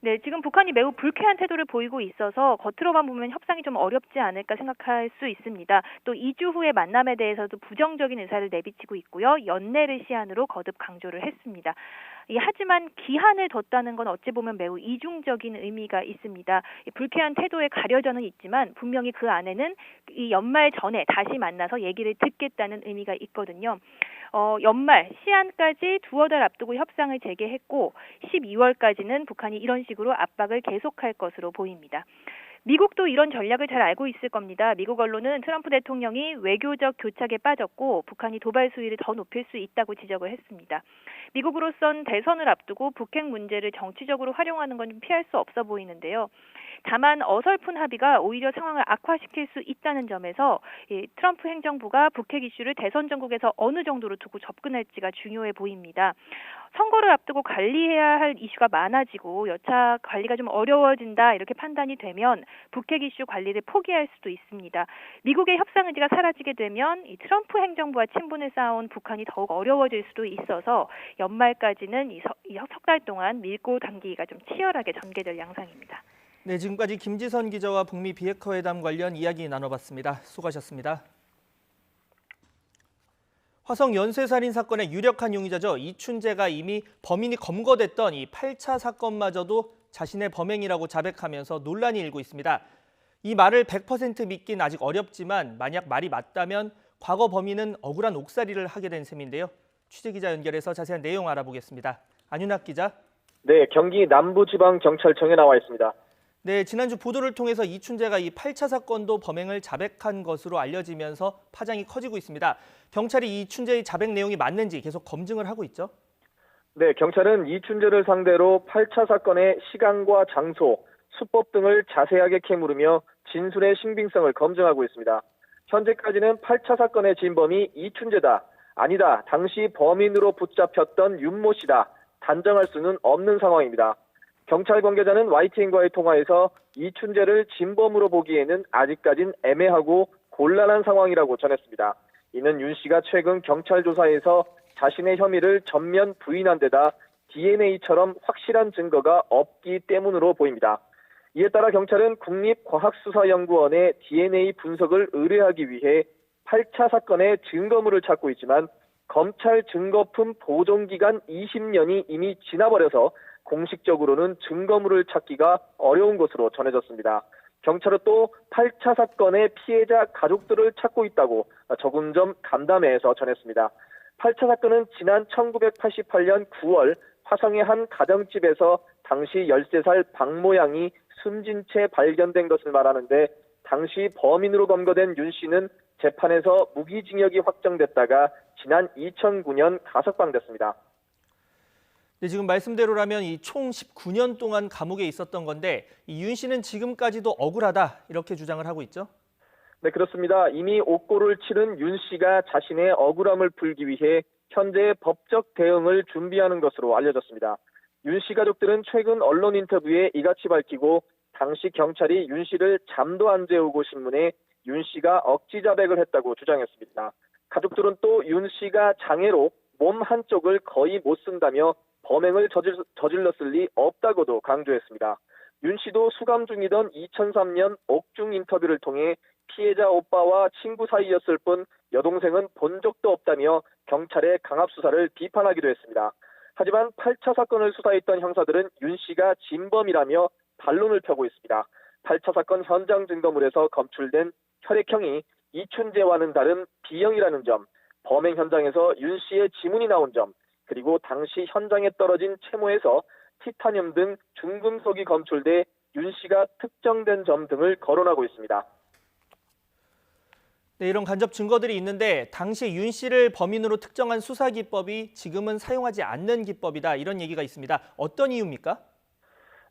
네, 지금 북한이 매우 불쾌한 태도를 보이고 있어서 겉으로만 보면 협상이 좀 어렵지 않을까 생각할 수 있습니다. 또 2주 후의 만남에 대해서도 부정적인 의사를 내비치고 있고요. 연내를 시한으로 거듭 강조를 했습니다. 하지만 기한을 뒀다는 건 어찌 보면 매우 이중적인 의미가 있습니다. 불쾌한 태도에 가려져는 있지만 분명히 그 안에는 이 연말 전에 다시 만나서 얘기를 듣겠다는 의미가 있거든요. 연말 시한까지 두어 달 앞두고 협상을 재개했고 12월까지는 북한이 이런 식으로 압박을 계속할 것으로 보입니다. 미국도 이런 전략을 잘 알고 있을 겁니다. 미국 언론은 트럼프 대통령이 외교적 교착에 빠졌고 북한이 도발 수위를 더 높일 수 있다고 지적을 했습니다. 미국으로선 대선을 앞두고 북핵 문제를 정치적으로 활용하는 건 좀 피할 수 없어 보이는데요. 다만 어설픈 합의가 오히려 상황을 악화시킬 수 있다는 점에서 트럼프 행정부가 북핵 이슈를 대선 전국에서 어느 정도로 두고 접근할지가 중요해 보입니다. 선거를 앞두고 관리해야 할 이슈가 많아지고 여차 관리가 좀 어려워진다 이렇게 판단이 되면 북핵 이슈 관리를 포기할 수도 있습니다. 미국의 협상 의지가 사라지게 되면 이 트럼프 행정부와 친분을 쌓아온 북한이 더욱 어려워질 수도 있어서 연말까지는 석 달 동안 밀고 당기기가 좀 치열하게 전개될 양상입니다. 네, 지금까지 김지선 기자와 북미 비핵화 회담 관련 이야기 나눠봤습니다. 수고하셨습니다. 화성 연쇄살인 사건의 유력한 용의자죠. 이춘재가 이미 범인이 검거됐던 이 8차 사건마저도 자신의 범행이라고 자백하면서 논란이 일고 있습니다. 이 말을 100% 믿긴 아직 어렵지만 만약 말이 맞다면 과거 범인은 억울한 옥살이를 하게 된 셈인데요. 취재기자 연결해서 자세한 내용 알아보겠습니다. 안윤학 기자. 네, 경기 남부지방경찰청에 나와 있습니다. 네, 지난주 보도를 통해서 이춘재가 이 8차 사건도 범행을 자백한 것으로 알려지면서 파장이 커지고 있습니다. 경찰이 이춘재의 자백 내용이 맞는지 계속 검증을 하고 있죠. 네, 경찰은 이춘재를 상대로 8차 사건의 시간과 장소, 수법 등을 자세하게 캐물으며 진술의 신빙성을 검증하고 있습니다. 현재까지는 8차 사건의 진범이 이춘재다, 아니다, 당시 범인으로 붙잡혔던 윤모 씨다, 단정할 수는 없는 상황입니다. 경찰 관계자는 YTN과의 통화에서 이춘재를 진범으로 보기에는 아직까진 애매하고 곤란한 상황이라고 전했습니다. 이는 윤 씨가 최근 경찰 조사에서 자신의 혐의를 전면 부인한 데다 DNA처럼 확실한 증거가 없기 때문으로 보입니다. 이에 따라 경찰은 국립과학수사연구원에 DNA 분석을 의뢰하기 위해 8차 사건의 증거물을 찾고 있지만 검찰 증거품 보존기간 20년이 이미 지나버려서 공식적으로는 증거물을 찾기가 어려운 것으로 전해졌습니다. 경찰은 또 8차 사건의 피해자 가족들을 찾고 있다고 적은점 간담회에서 전했습니다. 8차 사건은 지난 1988년 9월 화성의 한 가정집에서 당시 13살 박모 양이 숨진 채 발견된 것을 말하는데 당시 범인으로 검거된 윤 씨는 재판에서 무기징역이 확정됐다가 지난 2009년 가석방됐습니다. 네, 지금 말씀대로라면 이 총 19년 동안 감옥에 있었던 건데 이 윤 씨는 지금까지도 억울하다 이렇게 주장을 하고 있죠. 네, 그렇습니다. 이미 옥고를 치른 윤 씨가 자신의 억울함을 풀기 위해 현재 법적 대응을 준비하는 것으로 알려졌습니다. 윤 씨 가족들은 최근 언론 인터뷰에 이같이 밝히고 당시 경찰이 윤 씨를 잠도 안 재우고 신문해 윤 씨가 억지 자백을 했다고 주장했습니다. 가족들은 또 윤 씨가 장애로 몸 한쪽을 거의 못 쓴다며 범행을 저질렀을 리 없다고도 강조했습니다. 윤 씨도 수감 중이던 2003년 옥중 인터뷰를 통해 피해자 오빠와 친구 사이였을 뿐 여동생은 본 적도 없다며 경찰의 강압 수사를 비판하기도 했습니다. 하지만 8차 사건을 수사했던 형사들은 윤 씨가 진범이라며 반론을 펴고 있습니다. 8차 사건 현장 증거물에서 검출된 혈액형이 이춘재와는 다른 B형이라는 점, 범행 현장에서 윤 씨의 지문이 나온 점, 그리고 당시 현장에 떨어진 채모에서 티타늄 등 중금속이 검출돼 윤 씨가 특정된 점 등을 거론하고 있습니다. 네, 이런 간접 증거들이 있는데 당시 윤 씨를 범인으로 특정한 수사 기법이 지금은 사용하지 않는 기법이다 이런 얘기가 있습니다. 어떤 이유입니까?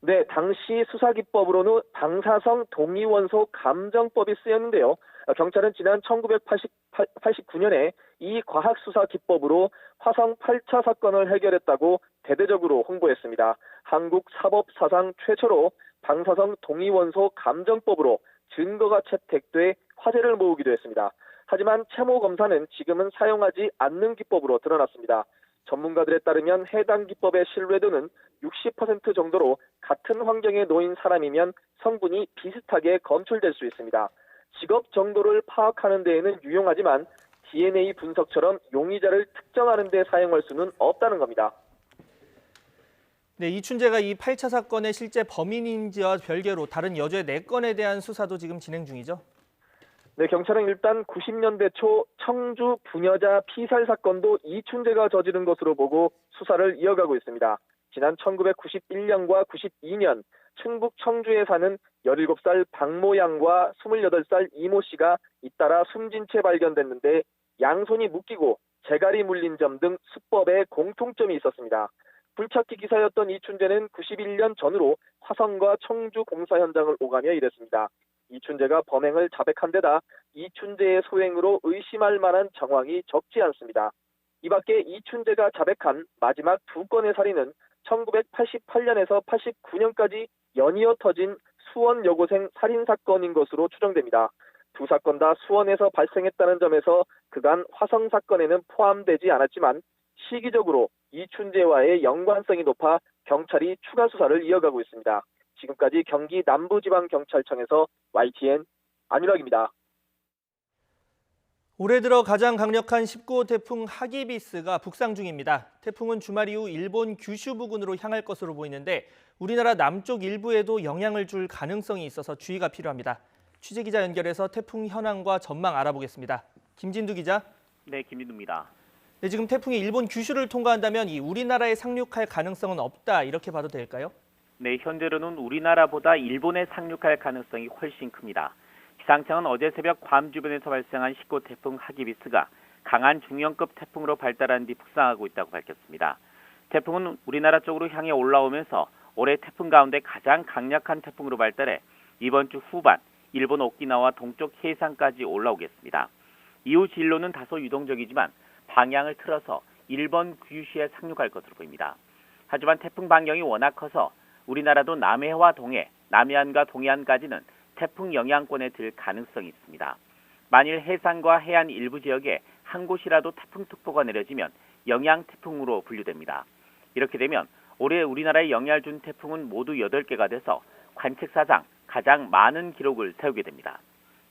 네, 당시 수사 기법으로는 방사성 동위원소 감정법이 쓰였는데요. 경찰은 지난 1989년에 이 과학수사 기법으로 화성 8차 사건을 해결했다고 대대적으로 홍보했습니다. 한국 사법 사상 최초로 방사성 동위원소 감정법으로 증거가 채택돼 화제를 모으기도 했습니다. 하지만 채모 검사는 지금은 사용하지 않는 기법으로 드러났습니다. 전문가들에 따르면 해당 기법의 신뢰도는 60% 정도로 같은 환경에 놓인 사람이면 성분이 비슷하게 검출될 수 있습니다. 직업 정도를 파악하는 데에는 유용하지만 DNA 분석처럼 용의자를 특정하는 데 사용할 수는 없다는 겁니다. 네, 이춘재가 이 8차 사건의 실제 범인인지와 별개로 다른 여죄 4건에 대한 수사도 지금 진행 중이죠? 네, 경찰은 일단 90년대 초 청주 부녀자 피살 사건도 이춘재가 저지른 것으로 보고 수사를 이어가고 있습니다. 지난 1991년과 92년 충북 청주에 사는 17살 박모 양과 28살 이모 씨가 잇따라 숨진 채 발견됐는데 양손이 묶이고 재갈이 물린 점 등 수법에 공통점이 있었습니다. 불찾기 기사였던 이춘재는 91년 전후로 화성과 청주 공사 현장을 오가며 일했습니다. 이춘재가 범행을 자백한 데다 이춘재의 소행으로 의심할 만한 정황이 적지 않습니다. 이 밖에 이춘재가 자백한 마지막 2건의 살인은 1988년에서 89년까지 연이어 터진 수원 여고생 살인사건인 것으로 추정됩니다. 두 사건 다 수원에서 발생했다는 점에서 그간 화성 사건에는 포함되지 않았지만 시기적으로 이춘재와의 연관성이 높아 경찰이 추가 수사를 이어가고 있습니다. 지금까지 경기 남부지방경찰청에서 YTN 안유락입니다. 올해 들어 가장 강력한 19호 태풍 하기비스가 북상 중입니다. 태풍은 주말 이후 일본 규슈 부근으로 향할 것으로 보이는데 우리나라 남쪽 일부에도 영향을 줄 가능성이 있어서 주의가 필요합니다. 취재기자 연결해서 태풍 현황과 전망 알아보겠습니다. 김진두 기자. 네, 김진두입니다. 네, 지금 태풍이 일본 규슈를 통과한다면 이 우리나라에 상륙할 가능성은 없다 이렇게 봐도 될까요? 네, 현재로는 우리나라보다 일본에 상륙할 가능성이 훨씬 큽니다. 기상청은 어제 새벽 괌 주변에서 발생한 19호 태풍 하기비스가 강한 중형급 태풍으로 발달한 뒤 북상하고 있다고 밝혔습니다. 태풍은 우리나라 쪽으로 향해 올라오면서 올해 태풍 가운데 가장 강력한 태풍으로 발달해 이번 주 후반 일본 오키나와 동쪽 해상까지 올라오겠습니다. 이후 진로는 다소 유동적이지만 방향을 틀어서 일본 규슈에 상륙할 것으로 보입니다. 하지만 태풍 반경이 워낙 커서 우리나라도 남해와 동해, 남해안과 동해안까지는 태풍 영향권에 들 가능성이 있습니다. 만일 해상과 해안 일부 지역에 한 곳이라도 태풍특보가 내려지면 영향태풍으로 분류됩니다. 이렇게 되면 올해 우리나라에 영향을 준 태풍은 모두 8개가 돼서 관측사상 가장 많은 기록을 세우게 됩니다.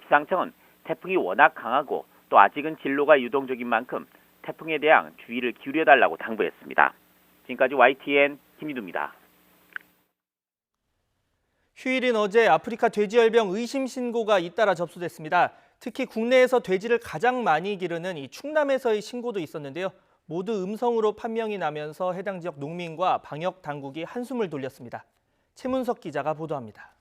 기상청은 태풍이 워낙 강하고 또 아직은 진로가 유동적인 만큼 태풍에 대한 주의를 기울여달라고 당부했습니다. 지금까지 YTN 김희두입니다. 휴일인 어제 아프리카 돼지열병 의심 신고가 잇따라 접수됐습니다. 특히 국내에서 돼지를 가장 많이 기르는 이 충남에서의 신고도 있었는데요. 모두 음성으로 판명이 나면서 해당 지역 농민과 방역 당국이 한숨을 돌렸습니다. 최문석 기자가 보도합니다.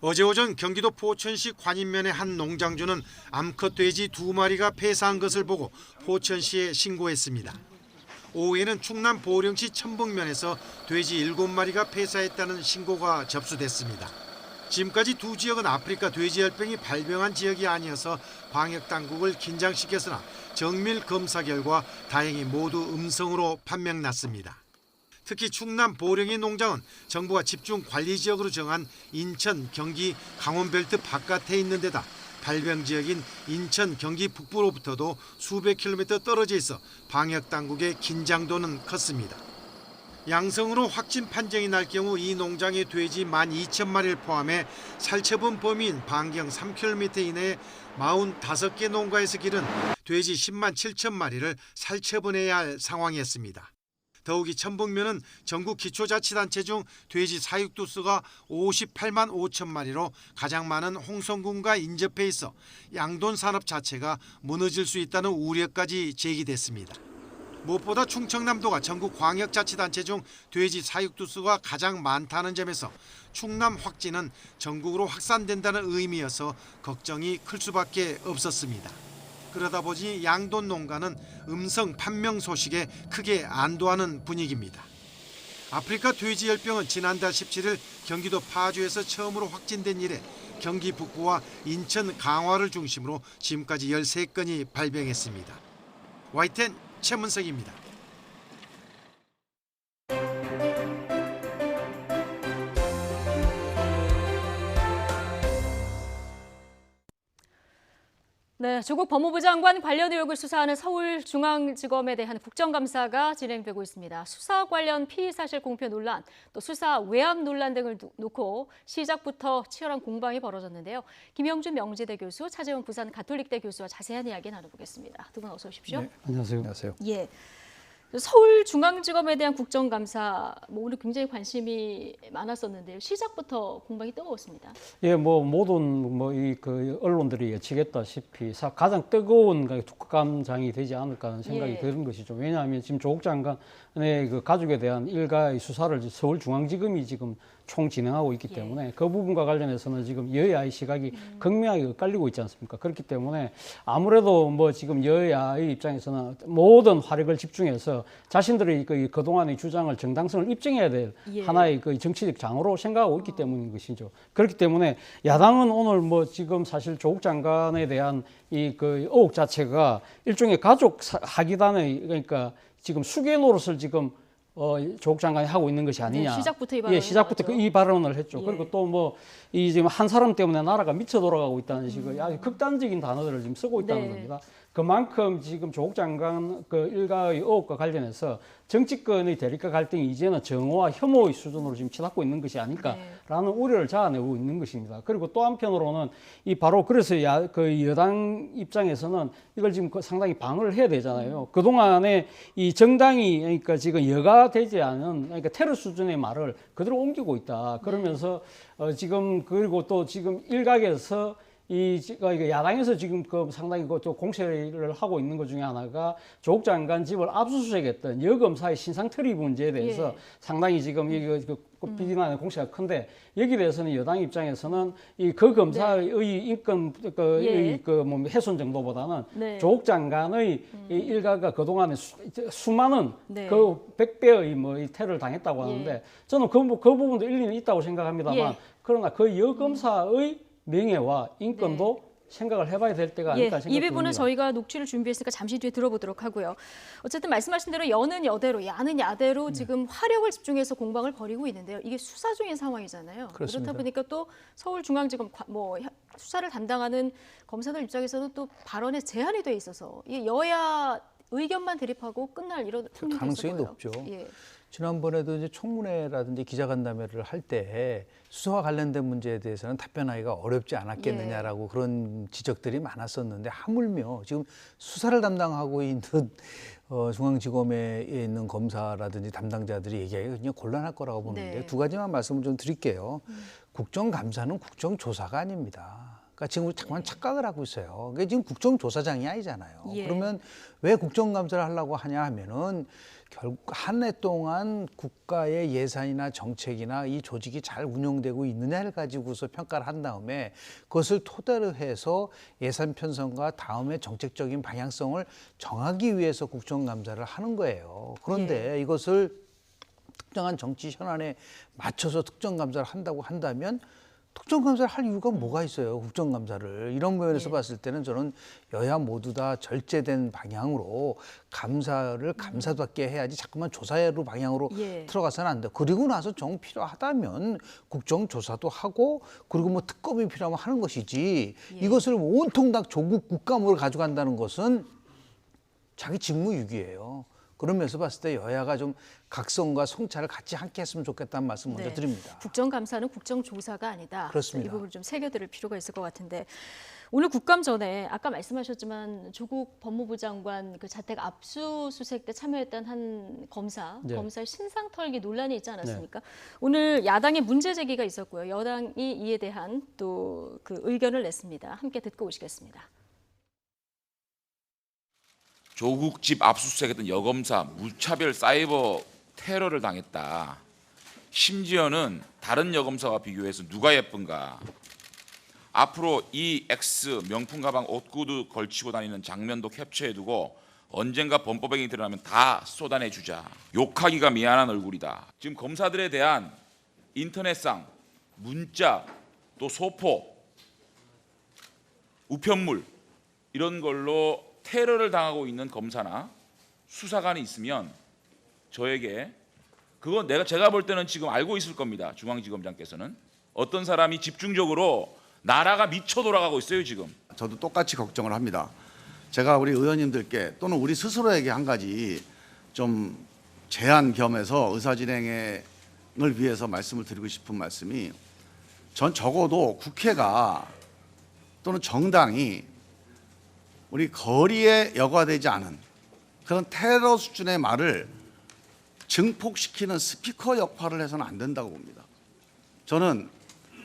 어제 오전 경기도 포천시 관인면의 한 농장주는 암컷 돼지 2마리가 폐사한 것을 보고 포천시에 신고했습니다. 오후에는 충남 보령시 천북면에서 돼지 7마리가 폐사했다는 신고가 접수됐습니다. 지금까지 두 지역은 아프리카 돼지열병이 발병한 지역이 아니어서 방역당국을 긴장시켰으나 정밀 검사 결과 다행히 모두 음성으로 판명났습니다. 특히 충남 보령의 농장은 정부가 집중 관리 지역으로 정한 인천, 경기, 강원벨트 바깥에 있는 데다 발병 지역인 인천, 경기 북부로부터도 수백 킬로미터 떨어져 있어 방역당국의 긴장도는 컸습니다. 양성으로 확진 판정이 날 경우 이 농장의 돼지 12,000마리를 포함해 살처분 범위인 반경 3km 이내에 45개 농가에서 기른 돼지 10만 7천 마리를 살처분해야 할 상황이었습니다. 더욱이 천북면은 전국 기초자치단체 중 돼지 사육두수가 58만 5천 마리로 가장 많은 홍성군과 인접해 있어 양돈 산업 자체가 무너질 수 있다는 우려까지 제기됐습니다. 무엇보다 충청남도가 전국 광역자치단체 중 돼지 사육두수가 가장 많다는 점에서 충남 확진은 전국으로 확산된다는 의미여서 걱정이 클 수밖에 없었습니다. 그러다 보니 양돈 농가는 음성 판명 소식에 크게 안도하는 분위기입니다. 아프리카 돼지열병은 지난달 17일 경기도 파주에서 처음으로 확진된 이래 경기 북부와 인천, 강화를 중심으로 지금까지 13건이 발병했습니다. YTN 최문석입니다. 네, 조국 법무부 장관 관련 의혹을 수사하는 서울중앙지검에 대한 국정감사가 진행되고 있습니다. 수사 관련 피의사실 공표 논란, 또 수사 외압 논란 등을 놓고 시작부터 치열한 공방이 벌어졌는데요. 김영준 명지대 교수, 차재훈 부산 가톨릭대 교수와 자세한 이야기 나눠보겠습니다. 두 분 어서 오십시오. 네, 안녕하세요. 안녕하세요. 예. 서울중앙지검에 대한 국정감사, 오늘 굉장히 관심이 많았었는데요. 시작부터 공방이 뜨거웠습니다. 예, 모든 그 언론들이 예측했다시피 가장 뜨거운 국감장이 되지 않을까 하는 생각이 드는 것이죠. 왜냐하면 지금 조국 장관의 그 가족에 대한 일가의 수사를 서울중앙지검이 지금 총 진행하고 있기 때문에 그 부분과 관련해서는 지금 여야의 시각이 극명하게 엇갈리고 있지 않습니까? 그렇기 때문에 아무래도 지금 여야의 입장에서는 모든 화력을 집중해서 자신들의 그동안의 주장을 정당성을 입증해야 될 하나의 그 정치적 장으로 생각하고 있기 때문인 것이죠. 그렇기 때문에 야당은 오늘 지금 사실 조국 장관에 대한 이 그 의혹 자체가 일종의 가족 학위단의 그러니까 지금 수괴 노릇을 지금 조국 장관이 하고 있는 것이 아니냐. 네, 시작부터 이 발언을 시작부터 이 발언을 했죠. 그리고 또 이 지금 한 사람 때문에 나라가 미쳐 돌아가고 있다는 식의 아주 극단적인 단어들을 지금 쓰고 있다는 겁니다. 그만큼 지금 조국 장관 그 일가의 의혹과 관련해서 정치권의 대립과 갈등이 이제는 정오와 혐오의 수준으로 지금 치닫고 있는 것이 아닐까라는 우려를 자아내고 있는 것입니다. 그리고 또 한편으로는 바로 그래서 그 여당 입장에서는 이걸 지금 상당히 방어를 해야 되잖아요. 그동안에 이 정당이 그러니까 지금 여가되지 않은 그러니까 테러 수준의 말을 그대로 옮기고 있다. 그러면서 지금 그리고 또 지금 일각에서 이게 야당에서 지금 그 상당히 좀 공세를 하고 있는 것 중에 하나가 조국 장관 집을 압수수색했던 여검사의 신상 트리 문제에 대해서 예. 상당히 지금 이거 비난의 공세가 큰데 여기에 대해서는 여당 입장에서는 이 그 검사의 인권 뭐 훼손 정도보다는 네. 조국 장관의 이 일가가 그동안에 수많은 네. 그 100배의 뭐 이 테러를 당했다고 하는데 저는 그 부분도 일리는 있다고 생각합니다만 예. 그러나 그 여검사의 명예와 인권도 생각을 해봐야 될 때가 아닐까 이 생각합니다. 부분은 저희가 녹취를 준비했으니까 잠시 뒤에 들어보도록 하고요. 어쨌든 말씀하신 대로 여는 여대로, 야는 야대로 지금 화력을 집중해서 공방을 벌이고 있는데요. 이게 수사 중인 상황이잖아요. 그렇습니다. 그렇다 보니까 또 서울중앙지검 수사를 담당하는 검사들 입장에서는 또 발언에 제한이 돼 있어서 이 여야 의견만 대립하고 끝날 이런 확률도 가능성이 있어 보여요. 높죠. 예. 지난번에도 이제 청문회라든지 기자간담회를 할 때 수사와 관련된 문제에 대해서는 답변하기가 어렵지 않았겠느냐라고 그런 지적들이 많았었는데 하물며 지금 수사를 담당하고 있는 중앙지검에 있는 검사라든지 담당자들이 얘기하기가 그냥 곤란할 거라고 보는데 두 가지만 말씀을 좀 드릴게요. 국정감사는 국정조사가 아닙니다. 그러니까 지금 잠깐 착각을 하고 있어요. 그게 지금 국정조사장이 아니잖아요. 예. 그러면 왜 국정감사를 하려고 하냐 하면은 결국 한 해 동안 국가의 예산이나 정책이나 이 조직이 잘 운영되고 있느냐를 가지고서 평가를 한 다음에 그것을 토대로 해서 예산 편성과 다음에 정책적인 방향성을 정하기 위해서 국정감사를 하는 거예요. 그런데 이것을 특정한 정치 현안에 맞춰서 특정감사를 한다고 한다면 국정감사를 할 이유가 뭐가 있어요, 국정감사를. 이런 면에서 봤을 때는 저는 여야 모두 다 절제된 방향으로 감사를 감사답게 해야지 자꾸만 조사로 방향으로 들어가서는 안 돼요. 그리고 나서 정 필요하다면 국정조사도 하고 그리고 뭐 특검이 필요하면 하는 것이지 이것을 온통 다 조국 국감으로 가져간다는 것은 자기 직무유기예요. 그런 면에서 봤을 때 여야가 좀 각성과 성찰을 같이 함께 했으면 좋겠다는 말씀 먼저 드립니다. 국정감사는 국정조사가 아니다. 그렇습니다. 이 부분을 좀 새겨들을 필요가 있을 것 같은데 오늘 국감 전에 아까 말씀하셨지만 조국 법무부 장관 그 자택 압수수색 때 참여했던 한 검사의 신상 털기 논란이 있지 않았습니까? 오늘 야당의 문제 제기가 있었고요. 여당이 이에 대한 또 그 의견을 냈습니다. 함께 듣고 오시겠습니다. 조국 집 압수수색했던 여검사 무차별 사이버 테러를 당했다. 심지어는 다른 여검사와 비교해서 누가 예쁜가. 앞으로 이 X 명품 가방 옷구두 걸치고 다니는 장면도 캡처해두고 언젠가 범법행위 드러나면 다 쏟아내주자. 욕하기가 미안한 얼굴이다. 지금 검사들에 대한 인터넷상 문자 또 소포 우편물 이런 걸로 테러를 당하고 있는 검사나 수사관이 있으면 저에게 그건 제가 볼 때는 지금 알고 있을 겁니다. 중앙지검장께서는 어떤 사람이 집중적으로 나라가 미쳐 돌아가고 있어요 지금. 저도 똑같이 걱정을 합니다. 제가 우리 의원님들께 또는 우리 스스로에게 한 가지 좀 제안 겸해서 의사진행을 위해서 말씀을 드리고 싶은 말씀이 전 적어도 국회가 또는 정당이 우리 거리에 여과되지 않은 그런 테러 수준의 말을 증폭시키는 스피커 역할을 해서는 안 된다고 봅니다. 저는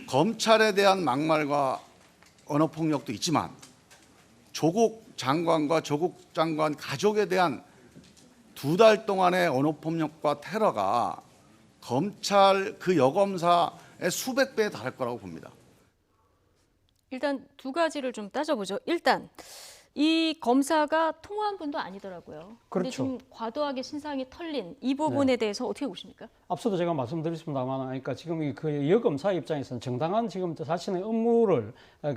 검찰에 대한 막말과 언어폭력도 있지만 조국 장관과 조국 장관 가족에 대한 2달 동안의 언어폭력과 테러가 검찰 그 여검사의 수백 배에 달할 거라고 봅니다. 일단 두 가지를 좀 따져보죠. 일단 이 검사가 통화한 분도 아니더라고요. 그런데 그렇죠. 지금 과도하게 신상이 털린 이 부분에 대해서 어떻게 보십니까? 앞서도 제가 말씀드렸습니다만, 그러니까 지금 그 여검사 입장에서는 정당한 지금 자신의 업무를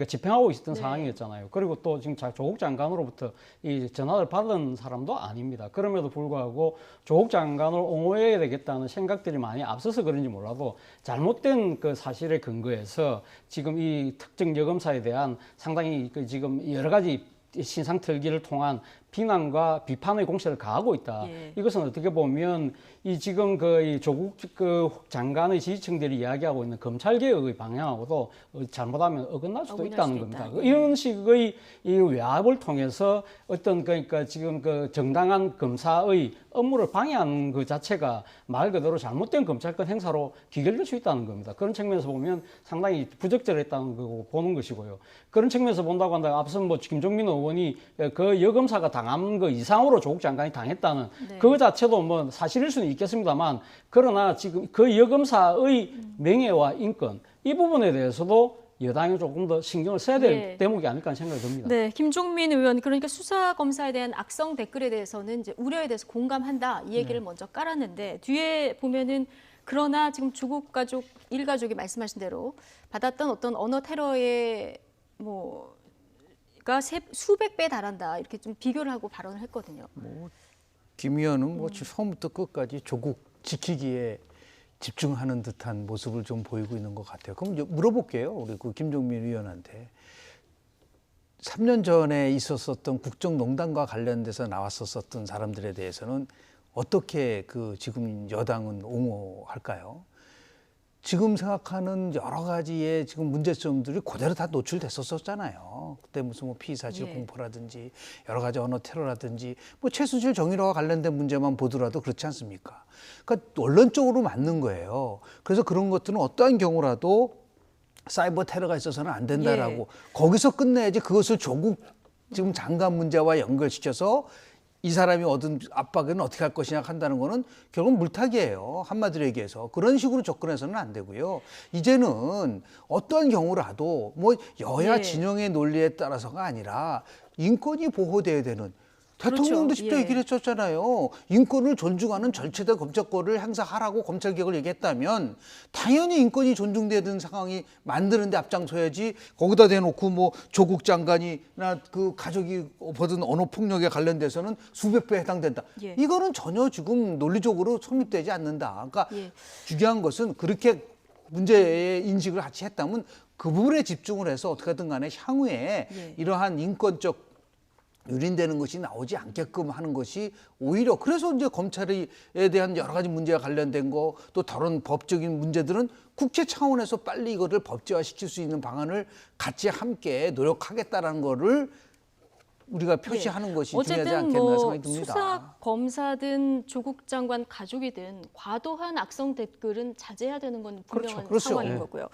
집행하고 있었던 상황이었잖아요. 그리고 또 지금 조국 장관으로부터 이 전화를 받은 사람도 아닙니다. 그럼에도 불구하고 조국 장관을 옹호해야 되겠다는 생각들이 많이 앞서서 그런지 몰라도 잘못된 그 사실에 근거해서 지금 이 특정 여검사에 대한 상당히 그 지금 여러 가지 신상 털기를 통한 비난과 비판의 공세를 가하고 있다. 예. 이것은 어떻게 보면 이 지금 이 조국 장관의 지지층들이 이야기하고 있는 검찰 개혁의 방향하고도 잘못하면 어긋날 수도 있다는 겁니다. 이런 식의 이 외압을 통해서 어떤 그러니까 지금 그 정당한 검사의 업무를 방해하는 그 자체가 말 그대로 잘못된 검찰권 행사로 귀결될 수 있다는 겁니다. 그런 측면에서 보면 상당히 부적절했다는 거고 보는 것이고요. 그런 측면에서 본다고 한다면 앞서 뭐 김종민 의원이 그 여검사가 당한 거 이상으로 조국 장관이 당했다는 네. 그 자체도 뭐 사실일 수는 있겠습니다만, 그러나 지금 그 여검사의 명예와 인권 이 부분에 대해서도 여당이 조금 더 신경을 써야 될 예. 대목이 아닐까 하는 생각이 듭니다. 네, 김종민 의원, 그러니까 수사 검사에 대한 악성 댓글에 대해서는 이제 우려에 대해서 공감한다 이 얘기를 먼저 깔았는데, 뒤에 보면은 그러나 지금 조국 가족 일가족이 말씀하신 대로 받았던 어떤 언어 테러의 뭐가 수백 배에 달한다 이렇게 좀 비교를 하고 발언을 했거든요. 김 의원은 뭐 처음부터 끝까지 조국 지키기에 집중하는 듯한 모습을 좀 보이고 있는 것 같아요. 그럼 물어볼게요. 우리 그 김종민 의원한테. 3년 전에 있었었던 국정농단과 관련돼서 나왔었던 사람들에 대해서는 어떻게 그 지금 여당은 옹호할까요? 지금 생각하는 여러 가지의 지금 문제점들이 그대로 다 노출됐었잖아요. 그때 무슨 뭐 피의사실 공포라든지 여러 가지 언어 테러라든지 뭐 최순실 정의로와 관련된 문제만 보더라도 그렇지 않습니까? 그러니까 원론적으로 맞는 거예요. 그래서 그런 것들은 어떠한 경우라도 사이버 테러가 있어서는 안 된다라고 거기서 끝내야지, 그것을 조국 지금 장관 문제와 연결시켜서 이 사람이 얻은 압박은 어떻게 할 것이냐 한다는 거는 결국 물타기예요. 한마디로 얘기해서. 그런 식으로 접근해서는 안 되고요. 이제는 어떠한 경우라도 뭐 여야 진영의 논리에 따라서가 아니라 인권이 보호돼야 되는, 대통령도 직접 얘기를 했었잖아요. 인권을 존중하는 절차대 검찰권을 행사하라고 검찰개혁을 얘기했다면 당연히 인권이 존중돼야 되는 상황이 만드는데 앞장서야지, 거기다 대놓고 뭐 조국 장관이나 그 가족이 벌인 언어폭력에 관련돼서는 수백 배에 해당된다. 이거는 전혀 지금 논리적으로 성립되지 않는다. 그러니까 중요한 것은 그렇게 문제의 인식을 같이 했다면 그 부분에 집중을 해서 어떻게든 간에 향후에 이러한 인권적 유린되는 것이 나오지 않게끔 하는 것이 오히려, 그래서 이제 검찰에 대한 여러 가지 문제와 관련된 거, 또 다른 법적인 문제들은 국회 차원에서 빨리 이거를 법제화시킬 수 있는 방안을 같이 함께 노력하겠다라는 거를 우리가 표시하는 것이 중요하지 않겠나 생각이 듭니다. 수사 검사든 조국 장관 가족이든 과도한 악성 댓글은 자제해야 되는 건 분명한 상황인 거고요.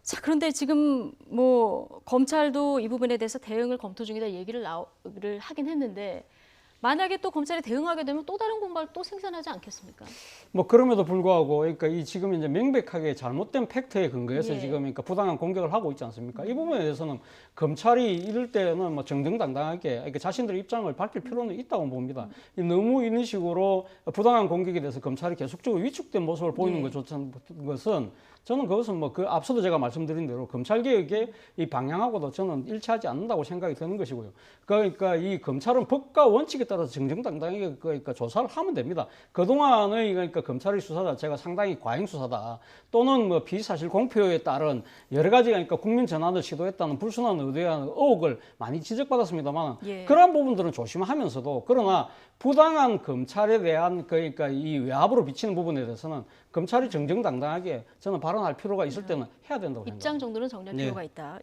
자, 그런데 지금 뭐 검찰도 이 부분에 대해서 대응을 검토 중이다 얘기를 하긴 했는데, 만약에 또 검찰이 대응하게 되면 또 다른 공방을 또 생산하지 않겠습니까? 뭐 그럼에도 불구하고 그러니까 이 지금 이제 명백하게 잘못된 팩트에 근거해서 지금 그러니까 부당한 공격을 하고 있지 않습니까? 이 부분에 대해서는 검찰이 이럴 때는 뭐 정정당당하게 그러니까 자신들의 입장을 밝힐 필요는 있다고 봅니다. 너무 이런 식으로 부당한 공격에 대해서 검찰이 계속적으로 위축된 모습을 보이는 것은 저는 그것은 뭐 그 앞서도 제가 말씀드린 대로 검찰 개혁의 이 방향하고도 저는 일치하지 않는다고 생각이 드는 것이고요. 그러니까 이 검찰은 법과 원칙에 따라서 정정당당하게 그러니까 조사를 하면 됩니다. 그동안의 그러니까 검찰의 수사 자체가 상당히 과잉 수사다, 또는 뭐 피의사실 공표에 따른 여러 가지 그러니까 국민 전환을 시도했다는 불순한 의도에 대한 의혹을 많이 지적받았습니다만 그러한 부분들은 조심하면서도, 그러나 부당한 검찰에 대한 그러니까 이 외압으로 비치는 부분에 대해서는 검찰이 정정당당하게 저는 발언할 필요가 있을 때는 해야 된다고 생각합니다. 입장 정도는 정리할 필요가 있다.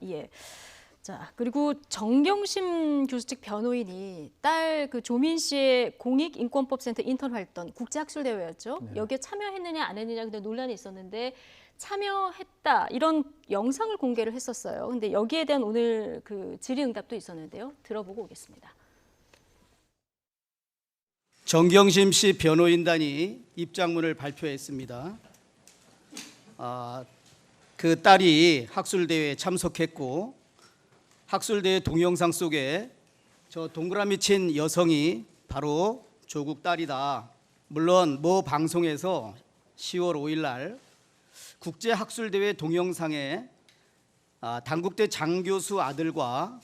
자, 그리고 정경심 교수 측 변호인이 딸 그 조민 씨의 공익인권법센터 인턴 활동 국제학술대회였죠. 여기에 참여했느냐 안 했느냐 근데 논란이 있었는데 참여했다 이런 영상을 공개를 했었어요. 근데 여기에 대한 오늘 그 질의응답도 있었는데요. 들어보고 오겠습니다. 정경심 씨 변호인단이 입장문을 발표했습니다. 그 딸이 학술대회에 참석했고 학술대회 동영상 속에 저 동그라미 친 여성이 바로 조국 딸이다. 물론 모 방송에서 10월 5일 날 국제학술대회 동영상에 단국대 장 교수 아들과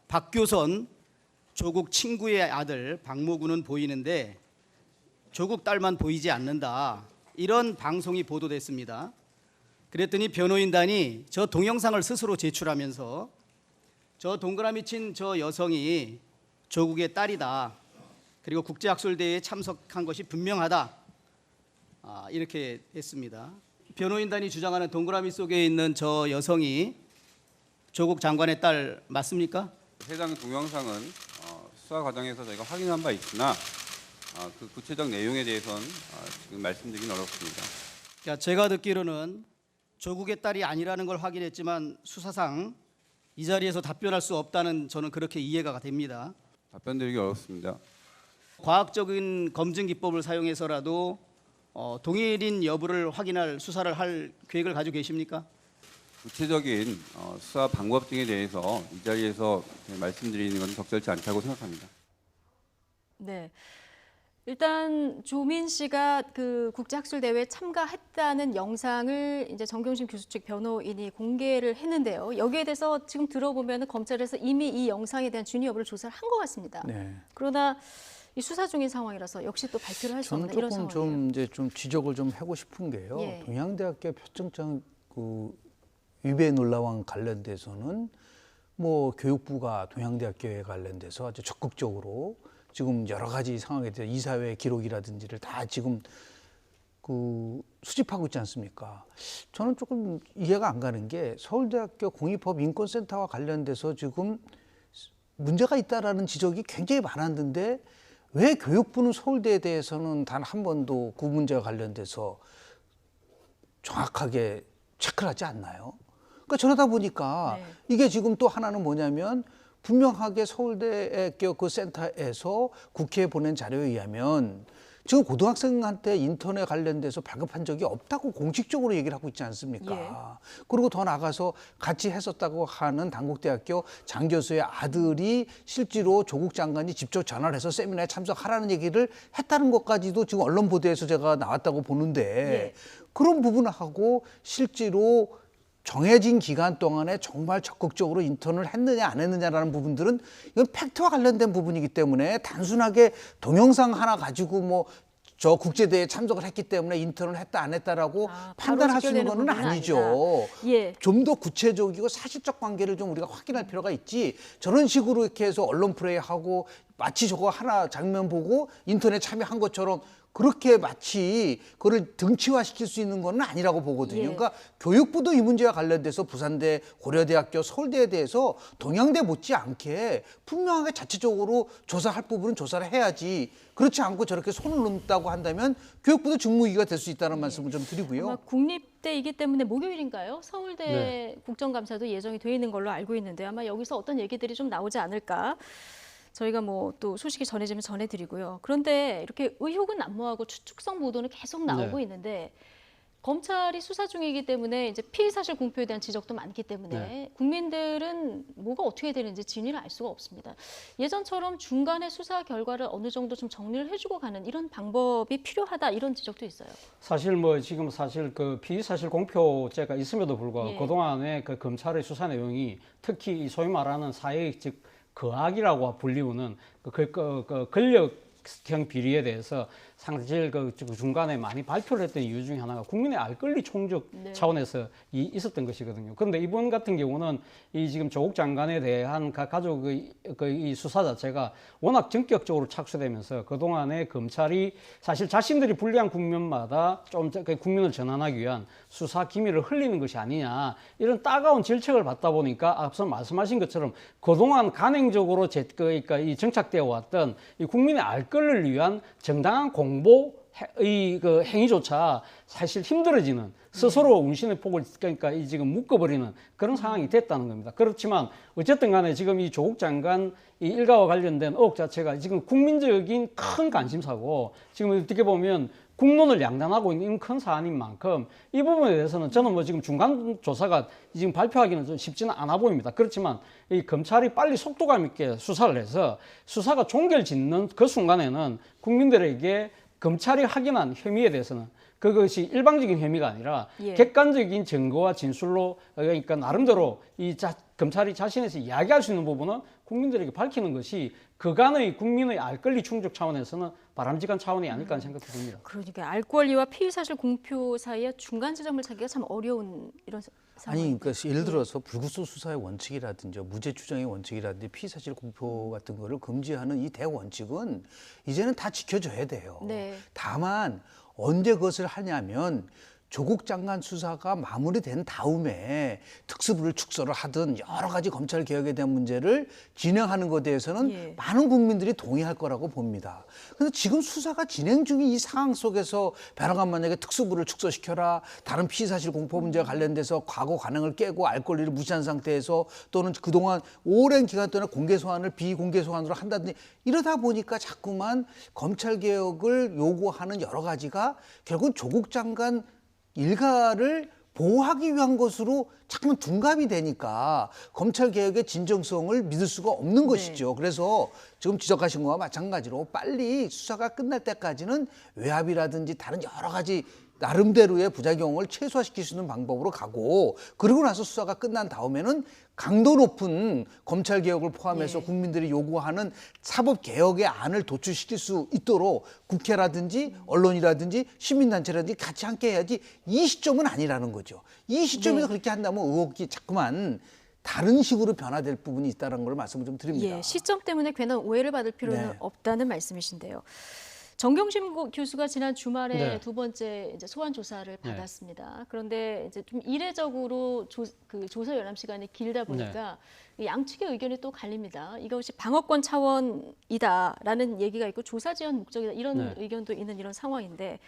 박교선 조국 친구의 아들 박모군은 보이는데 조국 딸만 보이지 않는다. 이런 방송이 보도됐습니다. 그랬더니 변호인단이 저 동영상을 스스로 제출하면서 저 동그라미 친 저 여성이 조국의 딸이다. 그리고 국제학술대회에 참석한 것이 분명하다. 이렇게 했습니다. 변호인단이 주장하는 동그라미 속에 있는 저 여성이 조국 장관의 딸 맞습니까? 해당 동영상은 수사 과정에서 저희가 확인한 바 있으나 그 구체적 내용에 대해서는 지금 말씀드리긴 어렵습니다. 그러니까 제가 듣기로는 조국의 딸이 아니라는 걸 확인했지만 수사상 이 자리에서 답변할 수 없다는 저는 그렇게 이해가 됩니다. 답변드리기 어렵습니다. 과학적인 검증 기법을 사용해서라도 동일인 여부를 확인할 수사를 할 계획을 가지고 계십니까? 구체적인 수사 방법 등에 대해서 이 자리에서 말씀드리는 건 적절치 않다고 생각합니다. 네. 일단 조민 씨가 그 국제학술대회에 참가했다는 영상을 이제 정경심 교수 측 변호인이 공개를 했는데요. 여기에 대해서 지금 들어보면 검찰에서 이미 이 영상에 대한 준위 여부를 조사를 한 것 같습니다. 네. 그러나 이 수사 중인 상황이라서 역시 또 발표를 할 수 없는 이런 저는 상황이에요. 조금 이제 좀 지적을 좀 하고 싶은 게요. 예. 동양대학교 표창장 그 위배 논란과 관련돼서는 뭐 교육부가 동양대학교에 관련돼서 아주 적극적으로 지금 여러 가지 상황에 대해서 이사회 기록이라든지를 다 지금 그 수집하고 있지 않습니까? 저는 조금 이해가 안 가는 게 서울대학교 공익법 인권센터와 관련돼서 지금 문제가 있다라는 지적이 굉장히 많았는데 왜 교육부는 서울대에 대해서는 단 한 번도 그 문제와 관련돼서 정확하게 체크를 하지 않나요? 그러니까 저러다 보니까 이게 지금 또 하나는 뭐냐면 분명하게 서울대학교 그 센터에서 국회에 보낸 자료에 의하면 지금 고등학생한테 인터넷 관련돼서 발급한 적이 없다고 공식적으로 얘기를 하고 있지 않습니까? 그리고 더 나가서 같이 했었다고 하는 단국대학교 장 교수의 아들이 실제로 조국 장관이 직접 전화를 해서 세미나에 참석하라는 얘기를 했다는 것까지도 지금 언론 보도에서 제가 나왔다고 보는데 그런 부분하고 실제로 정해진 기간 동안에 정말 적극적으로 인턴을 했느냐 안 했느냐라는 부분들은 이건 팩트와 관련된 부분이기 때문에 단순하게 동영상 하나 가지고 뭐 저 국제대회에 참석을 했기 때문에 인턴을 했다 안 했다라고 판단할 수 있는 건 아니죠. 좀 더 구체적이고 사실적 관계를 좀 우리가 확인할 필요가 있지. 저런 식으로 이렇게 해서 언론 플레이하고 마치 저거 하나 장면 보고 인터넷 참여한 것처럼 그렇게 마치 그걸 등치화시킬 수 있는 건 아니라고 보거든요. 그러니까 교육부도 이 문제와 관련돼서 부산대, 고려대학교, 서울대에 대해서 동양대 못지않게 분명하게 자체적으로 조사할 부분은 조사를 해야지. 그렇지 않고 저렇게 손을 놓는다고 한다면 교육부도 직무유기가 될 수 있다는 말씀을 좀 드리고요. 아마 국립대이기 때문에 목요일인가요? 서울대 국정감사도 예정이 돼 있는 걸로 알고 있는데 아마 여기서 어떤 얘기들이 좀 나오지 않을까. 저희가 뭐 또 소식이 전해지면 전해드리고요. 그런데 이렇게 의혹은 난무하고 추측성 보도는 계속 나오고 있는데 검찰이 수사 중이기 때문에 이제 피의 사실 공표에 대한 지적도 많기 때문에 국민들은 뭐가 어떻게 되는지 진위를 알 수가 없습니다. 예전처럼 중간에 수사 결과를 어느 정도 좀 정리를 해주고 가는 이런 방법이 필요하다 이런 지적도 있어요. 사실 뭐 지금 사실 그 피의 사실 공표죄가 있음에도 불구하고 그동안의 그 검찰의 수사 내용이 특히 이 소위 말하는 사회 즉 거악이라고 불리우는 그 권력형 비리에 대해서 사실 그 중간에 많이 발표를 했던 이유 중에 하나가 국민의 알 권리 충족 차원에서 있었던 것이거든요. 그런데 이번 같은 경우는 이 지금 조국 장관에 대한 가족의 이 수사 자체가 워낙 전격적으로 착수되면서 그동안에 검찰이 사실 자신들이 불리한 국면마다 좀 국민을 전환하기 위한 수사 기밀을 흘리는 것이 아니냐 이런 따가운 질책을 받다 보니까 앞서 말씀하신 것처럼 그동안 간행적으로 그러니까 이 정착되어 왔던 이 국민의 알 권리를 위한 정당한 공보의 그 행위조차 사실 힘들어지는 스스로 운신의 폭을 그러니까 이 지금 묶어버리는 그런 상황이 됐다는 겁니다. 그렇지만 어쨌든 간에 지금 이 조국 장관 이 일가와 관련된 의혹 자체가 지금 국민적인 큰 관심사고 지금 어떻게 보면 국론을 양단하고 있는 큰 사안인 만큼 이 부분에 대해서는 저는 뭐 지금 중간 조사가 지금 발표하기는 좀 쉽지는 않아 보입니다. 그렇지만 이 검찰이 빨리 속도감 있게 수사를 해서 수사가 종결 짓는 그 순간에는 국민들에게 검찰이 확인한 혐의에 대해서는 그것이 일방적인 혐의가 아니라 객관적인 증거와 진술로 그러니까 나름대로 검찰이 자신에서 이야기할 수 있는 부분은 국민들에게 밝히는 것이 그간의 국민의 알 권리 충족 차원에서는 바람직한 차원이 아닐까 하는 생각이 듭니다. 그러니까 알 권리와 피의 사실 공표 사이에 중간 지점을 찾기가 참 어려운 이런 상황. 아니, 그러니까 예를 들어서 불구속 수사의 원칙이라든지 무죄 추정의 원칙이라든지 피의사실 공표 같은 거를 금지하는 이 대원칙은 이제는 다 지켜져야 돼요. 네. 다만 언제 그것을 하냐면 조국 장관 수사가 마무리된 다음에 특수부를 축소를 하든 여러 가지 검찰 개혁에 대한 문제를 진행하는 것에 대해서는 많은 국민들이 동의할 거라고 봅니다. 그런데 지금 수사가 진행 중인 이 상황 속에서 변호관 만약에 특수부를 축소시켜라, 다른 피의사실 공표 문제와 관련돼서 과거 관행을 깨고 알 권리를 무시한 상태에서 또는 그동안 오랜 기간 동안 공개 소환을 비공개 소환으로 한다든지 이러다 보니까 자꾸만 검찰 개혁을 요구하는 여러 가지가 결국은 조국 장관 일가를 보호하기 위한 것으로 자꾸만 둔갑이 되니까 검찰개혁의 진정성을 믿을 수가 없는 것이죠. 그래서 지금 지적하신 것과 마찬가지로 빨리 수사가 끝날 때까지는 외압이라든지 다른 여러 가지 나름대로의 부작용을 최소화시킬 수 있는 방법으로 가고, 그러고 나서 수사가 끝난 다음에는 강도 높은 검찰개혁을 포함해서 국민들이 요구하는 사법개혁의 안을 도출시킬 수 있도록 국회라든지 언론이라든지 시민단체라든지 같이 함께 해야지, 이 시점은 아니라는 거죠. 이 시점에서 그렇게 한다면 의혹이 자꾸만 다른 식으로 변화될 부분이 있다는 걸 말씀을 좀 드립니다. 시점 때문에 괜한 오해를 받을 필요는 없다는 말씀이신데요. 정경심 교수가 지난 주말에 두 번째 이제 소환 조사를 받았습니다. 그런데 이제 좀 이례적으로 조사 열람 시간이 길다 보니까 양측의 의견이 또 갈립니다. 이것이 방어권 차원이다라는 얘기가 있고 조사 지연 목적이다 이런 의견도 있는 이런 상황인데,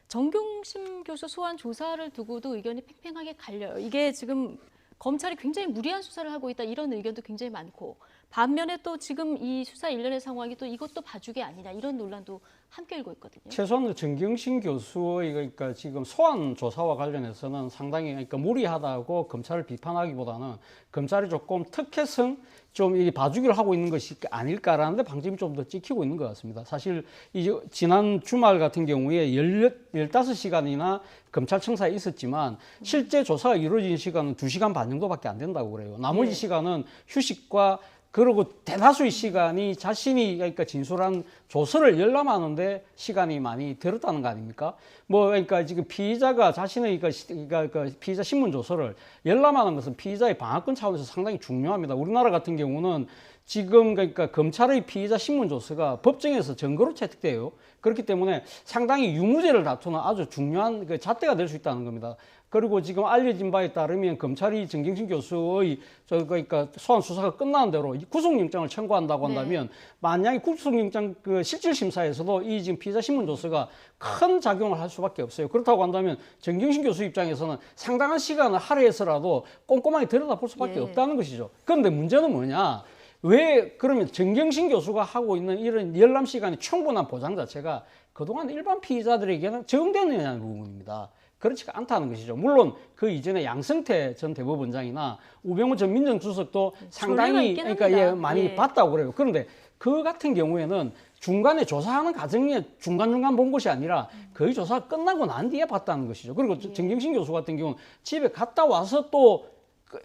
정경심 교수 소환 조사를 두고도 의견이 팽팽하게 갈려요. 이게 지금 검찰이 굉장히 무리한 수사를 하고 있다 이런 의견도 굉장히 많고, 반면에 또 지금 이 수사 일련의 상황이 또 이것도 봐주기 아니냐 이런 논란도 함께 일고 있거든요. 최소한 정경심 교수의 그러니까 지금 소환 조사와 관련해서는 상당히 그러니까 무리하다고 검찰을 비판하기보다는 검찰이 조금 특혜성 좀 이 봐주기를 하고 있는 것이 아닐까라는데 방점이 좀 더 찍히고 있는 것 같습니다. 사실 이 지난 주말 같은 경우에 15시간이나 검찰청사에 있었지만 실제 조사가 이루어진 시간은 2시간 반 정도밖에 안 된다고 그래요. 나머지 시간은 휴식과 그리고 대다수의 시간이 자신이 그러니까 진술한 조서를 열람하는데 시간이 많이 들었다는 거 아닙니까? 그러니까 지금 피의자가 자신의 그러니까 피의자 신문 조서를 열람하는 것은 피의자의 방어권 차원에서 상당히 중요합니다. 우리나라 같은 경우는 지금 그러니까 검찰의 피의자 신문 조서가 법정에서 증거로 채택돼요. 그렇기 때문에 상당히 유무죄를 다투는 아주 중요한 잣대가 될 수 있다는 겁니다. 그리고 지금 알려진 바에 따르면 검찰이 정경심 교수의 그러니까 소환 수사가 끝나는 대로 구속영장을 청구한다고 한다면 만약에 구속영장 실질 심사에서도 이 지금 피의자 신문 조서가 큰 작용을 할 수밖에 없어요. 그렇다고 한다면 정경심 교수 입장에서는 상당한 시간을 할애해서라도 꼼꼼하게 들여다볼 수밖에 없다는 것이죠. 그런데 문제는 뭐냐? 왜 그러면 정경심 교수가 하고 있는 이런 열람 시간의 충분한 보장 자체가 그동안 일반 피의자들에게는 적용되느냐는 부분입니다. 그렇지가 않다는 것이죠. 물론 그 이전에 양승태 전 대법원장이나 우병우 전 민정수석도 상당히 그러니까 많이 봤다고 그래요. 그런데 그 같은 경우에는 중간에 조사하는 과정에 중간중간 본 것이 아니라 거의 조사가 끝나고 난 뒤에 봤다는 것이죠. 그리고 정경심 교수 같은 경우는 집에 갔다 와서 또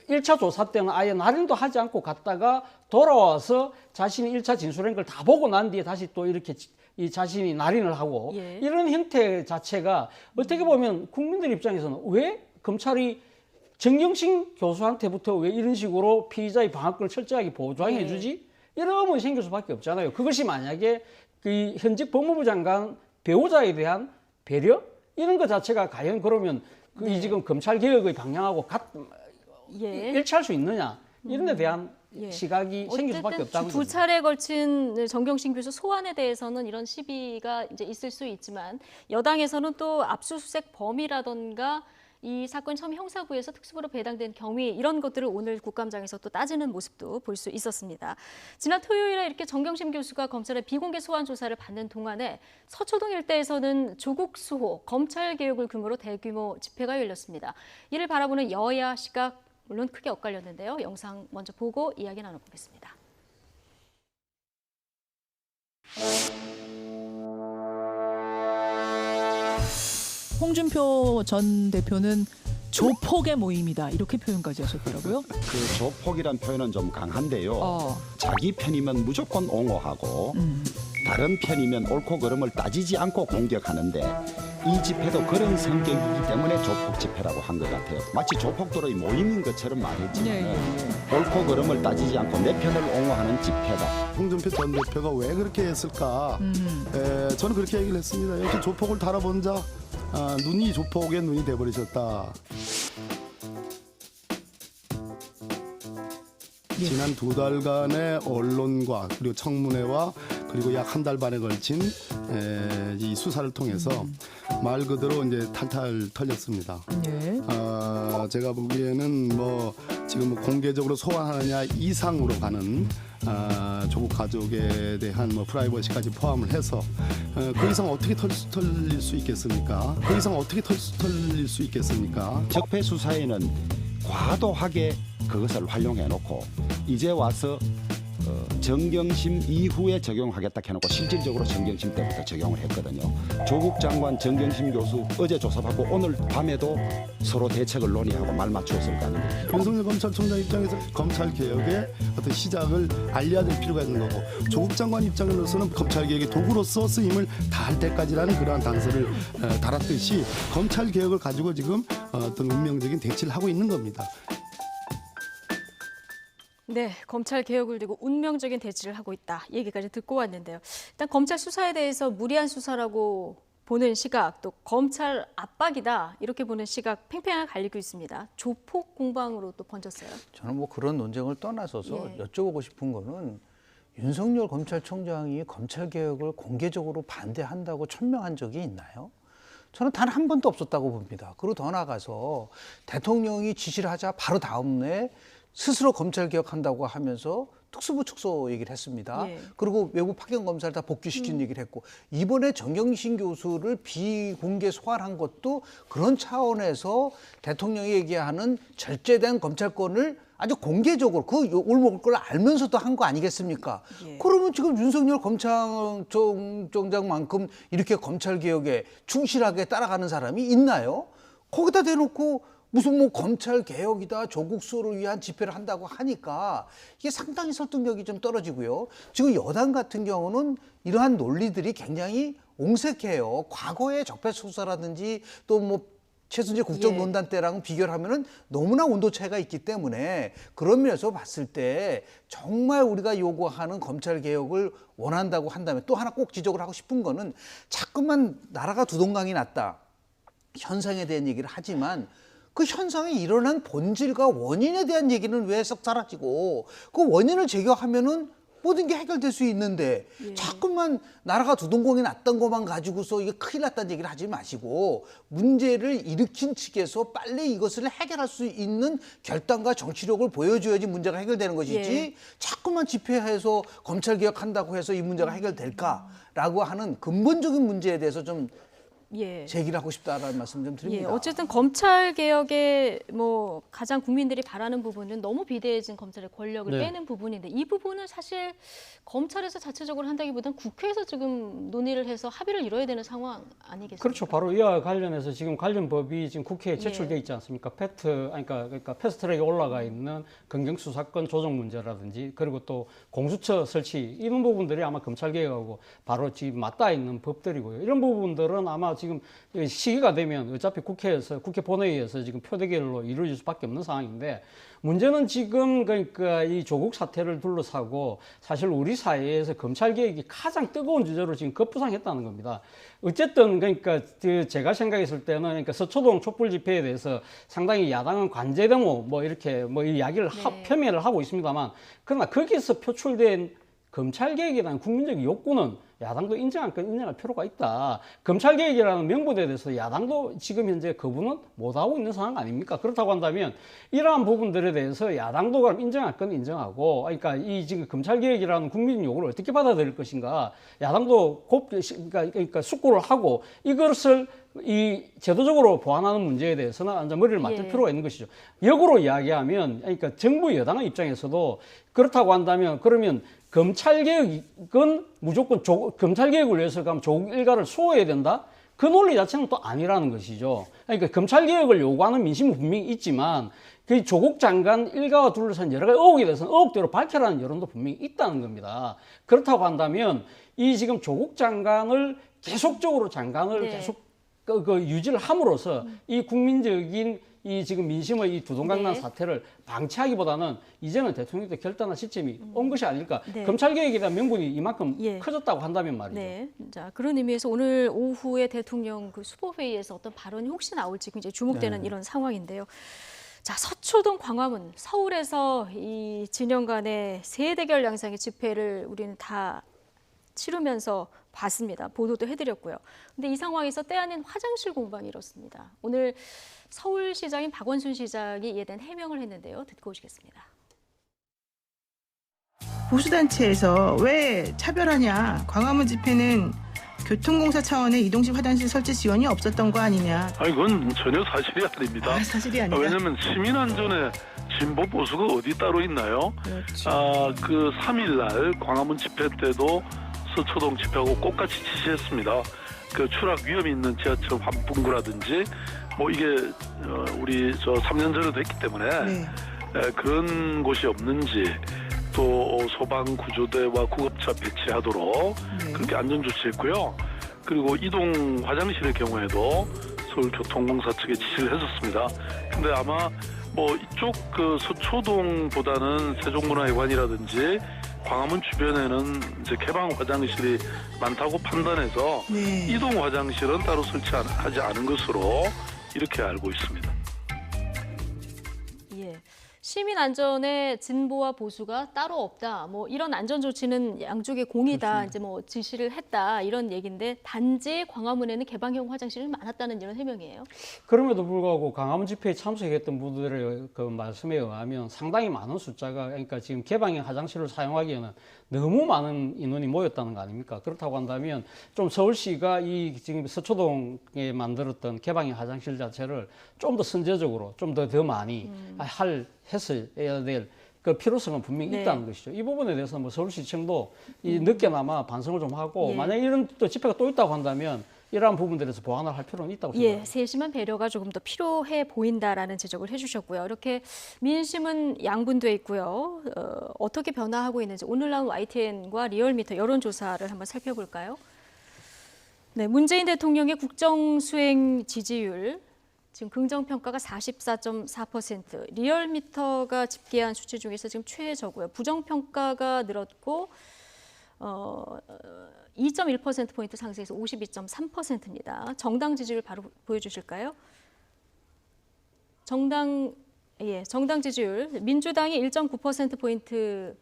1차 조사 때는 아예 날인도 하지 않고 갔다가 돌아와서 자신이 1차 진술한 걸 다 보고 난 뒤에 다시 또 이렇게 이 자신이 날인을 하고 이런 형태 자체가 어떻게 보면 국민들 입장에서는 왜 검찰이 정경심 교수한테부터 왜 이런 식으로 피의자의 방어권을 철저하게 보장해 주지? 이런 의문이 생길 수밖에 없잖아요. 그것이 만약에 그 현직 법무부 장관 배우자에 대한 배려? 이런 것 자체가 과연 그러면 이 지금 검찰 개혁의 방향하고 일치할 수 있느냐? 이런 데 대한 시각이 생길 수밖에 없다는 거죠. 두 차례에 걸친 정경심 교수 소환에 대해서는 이런 시비가 이제 있을 수 있지만 여당에서는 또 압수수색 범위라던가 이 사건 처음 형사부에서 특수부로 배당된 경위 이런 것들을 오늘 국감장에서 또 따지는 모습도 볼 수 있었습니다. 지난 토요일에 이렇게 정경심 교수가 검찰의 비공개 소환 조사를 받는 동안에 서초동 일대에서는 조국 수호, 검찰 개혁을 근거로 대규모 집회가 열렸습니다. 이를 바라보는 여야 시각 물론 크게 엇갈렸는데요. 영상 먼저 보고 이야기 나눠보겠습니다. 홍준표 전 대표는 조폭의 모임이다 이렇게 표현까지 하셨더라고요. 그 조폭이란 표현은 좀 강한데요. 자기 편이면 무조건 옹호하고 다른 편이면 옳고 그름을 따지지 않고 공격하는데 이 집회도 그런 성격이기 때문에 조폭 집회라고 한 것 같아요. 마치 조폭들의 모임인 것처럼 말했지만 옳고 그름을 따지지 않고 내 편을 옹호하는 집회다. 홍준표 전 대표가 왜 그렇게 했을까? 저는 그렇게 얘기를 했습니다. 이렇게 조폭을 달아본 자 눈이 조폭의 눈이 돼버리셨다. 지난 2달간의 언론과 그리고 청문회와 그리고 약 한 달 반에 걸친 이 수사를 통해서 말 그대로 이제 탈탈 털렸습니다. 제가 보기에는 뭐 지금 뭐 공개적으로 소환하느냐 이상으로 가는 조국 가족에 대한 뭐 프라이버시까지 포함을 해서 그 이상 어떻게 털릴 수 있겠습니까? 그 이상 어떻게 털릴 수 있겠습니까? 적폐 수사에는 과도하게 그것을 활용해놓고 이제 와서 정경심 이후에 적용하겠다 해놓고 실질적으로 정경심 때부터 적용을 했거든요. 조국 장관, 정경심 교수 어제 조사받고 오늘 밤에도 서로 대책을 논의하고 말 맞추었을 거 아닙니까? 윤석열 검찰총장 입장에서 검찰 개혁의 어떤 시작을 알려야 될 필요가 있는 거고 조국 장관 입장으로서는 검찰 개혁의 도구로서 쓰임을 다할 때까지라는 그러한 단서를 달았듯이 검찰 개혁을 가지고 지금 어떤 운명적인 대치를 하고 있는 겁니다. 네, 검찰 개혁을 두고 운명적인 대치를 하고 있다. 얘기까지 듣고 왔는데요. 일단 검찰 수사에 대해서 무리한 수사라고 보는 시각, 또 검찰 압박이다 이렇게 보는 시각 팽팽하게 갈리고 있습니다. 조폭 공방으로 또 번졌어요. 저는 뭐 그런 논쟁을 떠나서서 여쭤보고 싶은 거는 윤석열 검찰총장이 검찰 개혁을 공개적으로 반대한다고 천명한 적이 있나요? 저는 단 한 번도 없었다고 봅니다. 그리고 더 나아가서 대통령이 지시를 하자 바로 다음 날 스스로 검찰 개혁한다고 하면서 특수부 축소 얘기를 했습니다. 그리고 외부 파견 검사를 다 복귀시킨 얘기를 했고 이번에 정경심 교수를 비공개 소환한 것도 그런 차원에서 대통령이 얘기하는 절제된 검찰권을 아주 공개적으로 그 올먹을 걸 알면서도 한 거 아니겠습니까? 그러면 지금 윤석열 검찰총장만큼 이렇게 검찰 개혁에 충실하게 따라가는 사람이 있나요? 거기다 대놓고 무슨 뭐 검찰 개혁이다 조국 수호를 위한 집회를 한다고 하니까 이게 상당히 설득력이 좀 떨어지고요. 지금 여당 같은 경우는 이러한 논리들이 굉장히 옹색해요. 과거의 적폐 수사라든지 또 뭐 최순실 국정농단 때랑 비교를 하면은 너무나 온도 차이가 있기 때문에 그런 면에서 봤을 때 정말 우리가 요구하는 검찰 개혁을 원한다고 한다면 또 하나 꼭 지적을 하고 싶은 거는 자꾸만 나라가 두동강이 났다 현상에 대한 얘기를 하지만 그 현상이 일어난 본질과 원인에 대한 얘기는 왜 썩 사라지고 그 원인을 제거하면은 모든 게 해결될 수 있는데 자꾸만 나라가 두동강이 났던 것만 가지고서 이게 큰일 났다는 얘기를 하지 마시고 문제를 일으킨 측에서 빨리 이것을 해결할 수 있는 결단과 정치력을 보여줘야지 문제가 해결되는 것이지 자꾸만 집회해서 검찰 개혁한다고 해서 이 문제가 해결될까라고 하는 근본적인 문제에 대해서 좀 제기를 하고 싶다라는 말씀 좀 드립니다. 어쨌든 검찰 개혁의 뭐 가장 국민들이 바라는 부분은 너무 비대해진 검찰의 권력을 빼는 부분인데 이 부분은 사실 검찰에서 자체적으로 한다기보다는 국회에서 지금 논의를 해서 합의를 이뤄야 되는 상황 아니겠습니까? 그렇죠. 바로 이와 관련해서 지금 관련 법이 지금 국회에 제출돼 있지 않습니까? 그러니까 패스트트랙에 올라가 있는 검경수사권 조정 문제라든지 그리고 또 공수처 설치 이런 부분들이 아마 검찰 개혁하고 바로 지금 맞닿아 있는 법들이고요. 이런 부분들은 아마 지금 시기가 되면 어차피 국회 본회의에서 지금 표대결로 이루어질 수밖에 없는 상황인데 문제는 지금 그러니까 이 조국 사태를 둘러싸고 사실 우리 사회에서 검찰 개혁이 가장 뜨거운 주제로 지금 급부상했다는 겁니다. 어쨌든 그러니까 제가 생각했을 때는 그러니까 서초동 촛불 집회에 대해서 상당히 야당은 관제 데모 뭐 이렇게 뭐 이야기를 폄훼를 하고 있습니다만 그러나 거기서 표출된 검찰 개혁에 대한 국민적 욕구는 야당도 인정할 필요가 있다. 검찰 개혁이라는 명분에 대해서 야당도 지금 현재 거부는 못하고 있는 상황 아닙니까? 그렇다고 한다면 이러한 부분들에 대해서 야당도 그럼 인정할 건 인정하고, 그러니까 이 지금 검찰 개혁이라는 국민 요구를 어떻게 받아들일 것인가? 야당도 그러니까 숙고를 하고 이것을 이 제도적으로 보완하는 문제에 대해서는 완전 머리를 맞댈 필요가 있는 것이죠. 역으로 이야기하면, 그러니까 정부 여당의 입장에서도 그렇다고 한다면 그러면 검찰개혁은 무조건 검찰개혁을 위해서 가면 조국 일가를 수호해야 된다? 그 논리 자체는 또 아니라는 것이죠. 그러니까 검찰개혁을 요구하는 민심은 분명히 있지만 그 조국 장관 일가와 둘러싼 여러 가지 의혹에 대해서는 의혹대로 밝혀라는 여론도 분명히 있다는 겁니다. 그렇다고 한다면 이 지금 조국 장관을 계속적으로 장관을 네. 계속 유지를 함으로써 이 국민적인 이 지금 민심의 이 두동강난 네. 사태를 방치하기보다는 이제는 대통령도 결단할 시점이 온 것이 아닐까. 네. 검찰개혁에 대한 명분이 이만큼 커졌다고 한다면 말이죠. 네. 자, 그런 의미에서 오늘 오후에 대통령 그 수보회의에서 어떤 발언이 혹시 나올지 굉장히 주목되는 이런 상황인데요. 자, 서초동 광화문, 서울에서 이 진영 간의 세대결 양상의 집회를 우리는 다 치르면서 봤습니다. 보도도 해드렸고요. 근데 이 상황에서 때 아닌 화장실 공방이 일었습니다. 오늘 서울시장인 박원순 시장이 이에 대한 해명을 했는데요. 듣고 오시겠습니다. 보수단체에서 왜 차별하냐. 광화문 집회는 교통공사 차원의 이동식 화장실 설치 지원이 없었던 거 아니냐. 아니 그건 전혀 사실이 아닙니다. 사실이 아니다. 왜냐하면 시민안전에 진보 보수가 어디 따로 있나요? 그렇죠. 그 3일날 광화문 집회 때도 서초동 집회하고 똑같이 지시했습니다. 그 추락 위험이 있는 지하철 환풍구라든지 뭐 이게 우리 3년 전에도 했기 때문에 그런 곳이 없는지 또 소방구조대와 구급차 배치하도록 그렇게 안전조치했고요. 그리고 이동 화장실의 경우에도 서울교통공사 측에 지시를 했었습니다. 근데 아마 뭐 이쪽 그 서초동보다는 세종문화회관이라든지 광화문 주변에는 이제 개방 화장실이 많다고 판단해서 이동 화장실은 따로 설치하지 않은 것으로 이렇게 알고 있습니다. 예. 시민 안전에 진보와 보수가 따로 없다. 뭐 이런 안전 조치는 양쪽의 공이다. 그렇습니다. 이제 뭐 지시를 했다 이런 얘기인데 단지 광화문에는 개방형 화장실이 많았다는 이런 해명이에요. 그럼에도 불구하고 광화문 집회에 참석했던 분들의 그 말씀에 의하면 상당히 많은 숫자가 그러니까 지금 개방형 화장실을 사용하기에는 너무 많은 인원이 모였다는 거 아닙니까? 그렇다고 한다면 좀 서울시가 이 지금 서초동에 만들었던 개방형 화장실 자체를 좀 더 선제적으로 좀 더 많이 했어야 될 그 필요성은 분명히 있다는 것이죠. 이 부분에 대해서 뭐 서울시청도 이 늦게나마 반성을 좀 하고 만약 이런 또 집회가 또 있다고 한다면 이러한 부분들에서 보완을 할 필요는 있다고 생각합니다. 세심한 배려가 조금 더 필요해 보인다라는 지적을 해주셨고요. 이렇게 민심은 양분돼 있고요. 어떻게 변화하고 있는지 오늘 나온 YTN과 리얼미터 여론조사를 한번 살펴볼까요? 네, 문재인 대통령의 국정수행 지지율 지금 긍정평가가 44.4%, 리얼미터가 집계한 수치 중에서 지금 최저고요. 부정평가가 늘었고 2.1%포인트 상승해서 52.3%입니다. 정당 지지율 바로 보여주실까요? 정당 지지율. 민주당이 1.9%포인트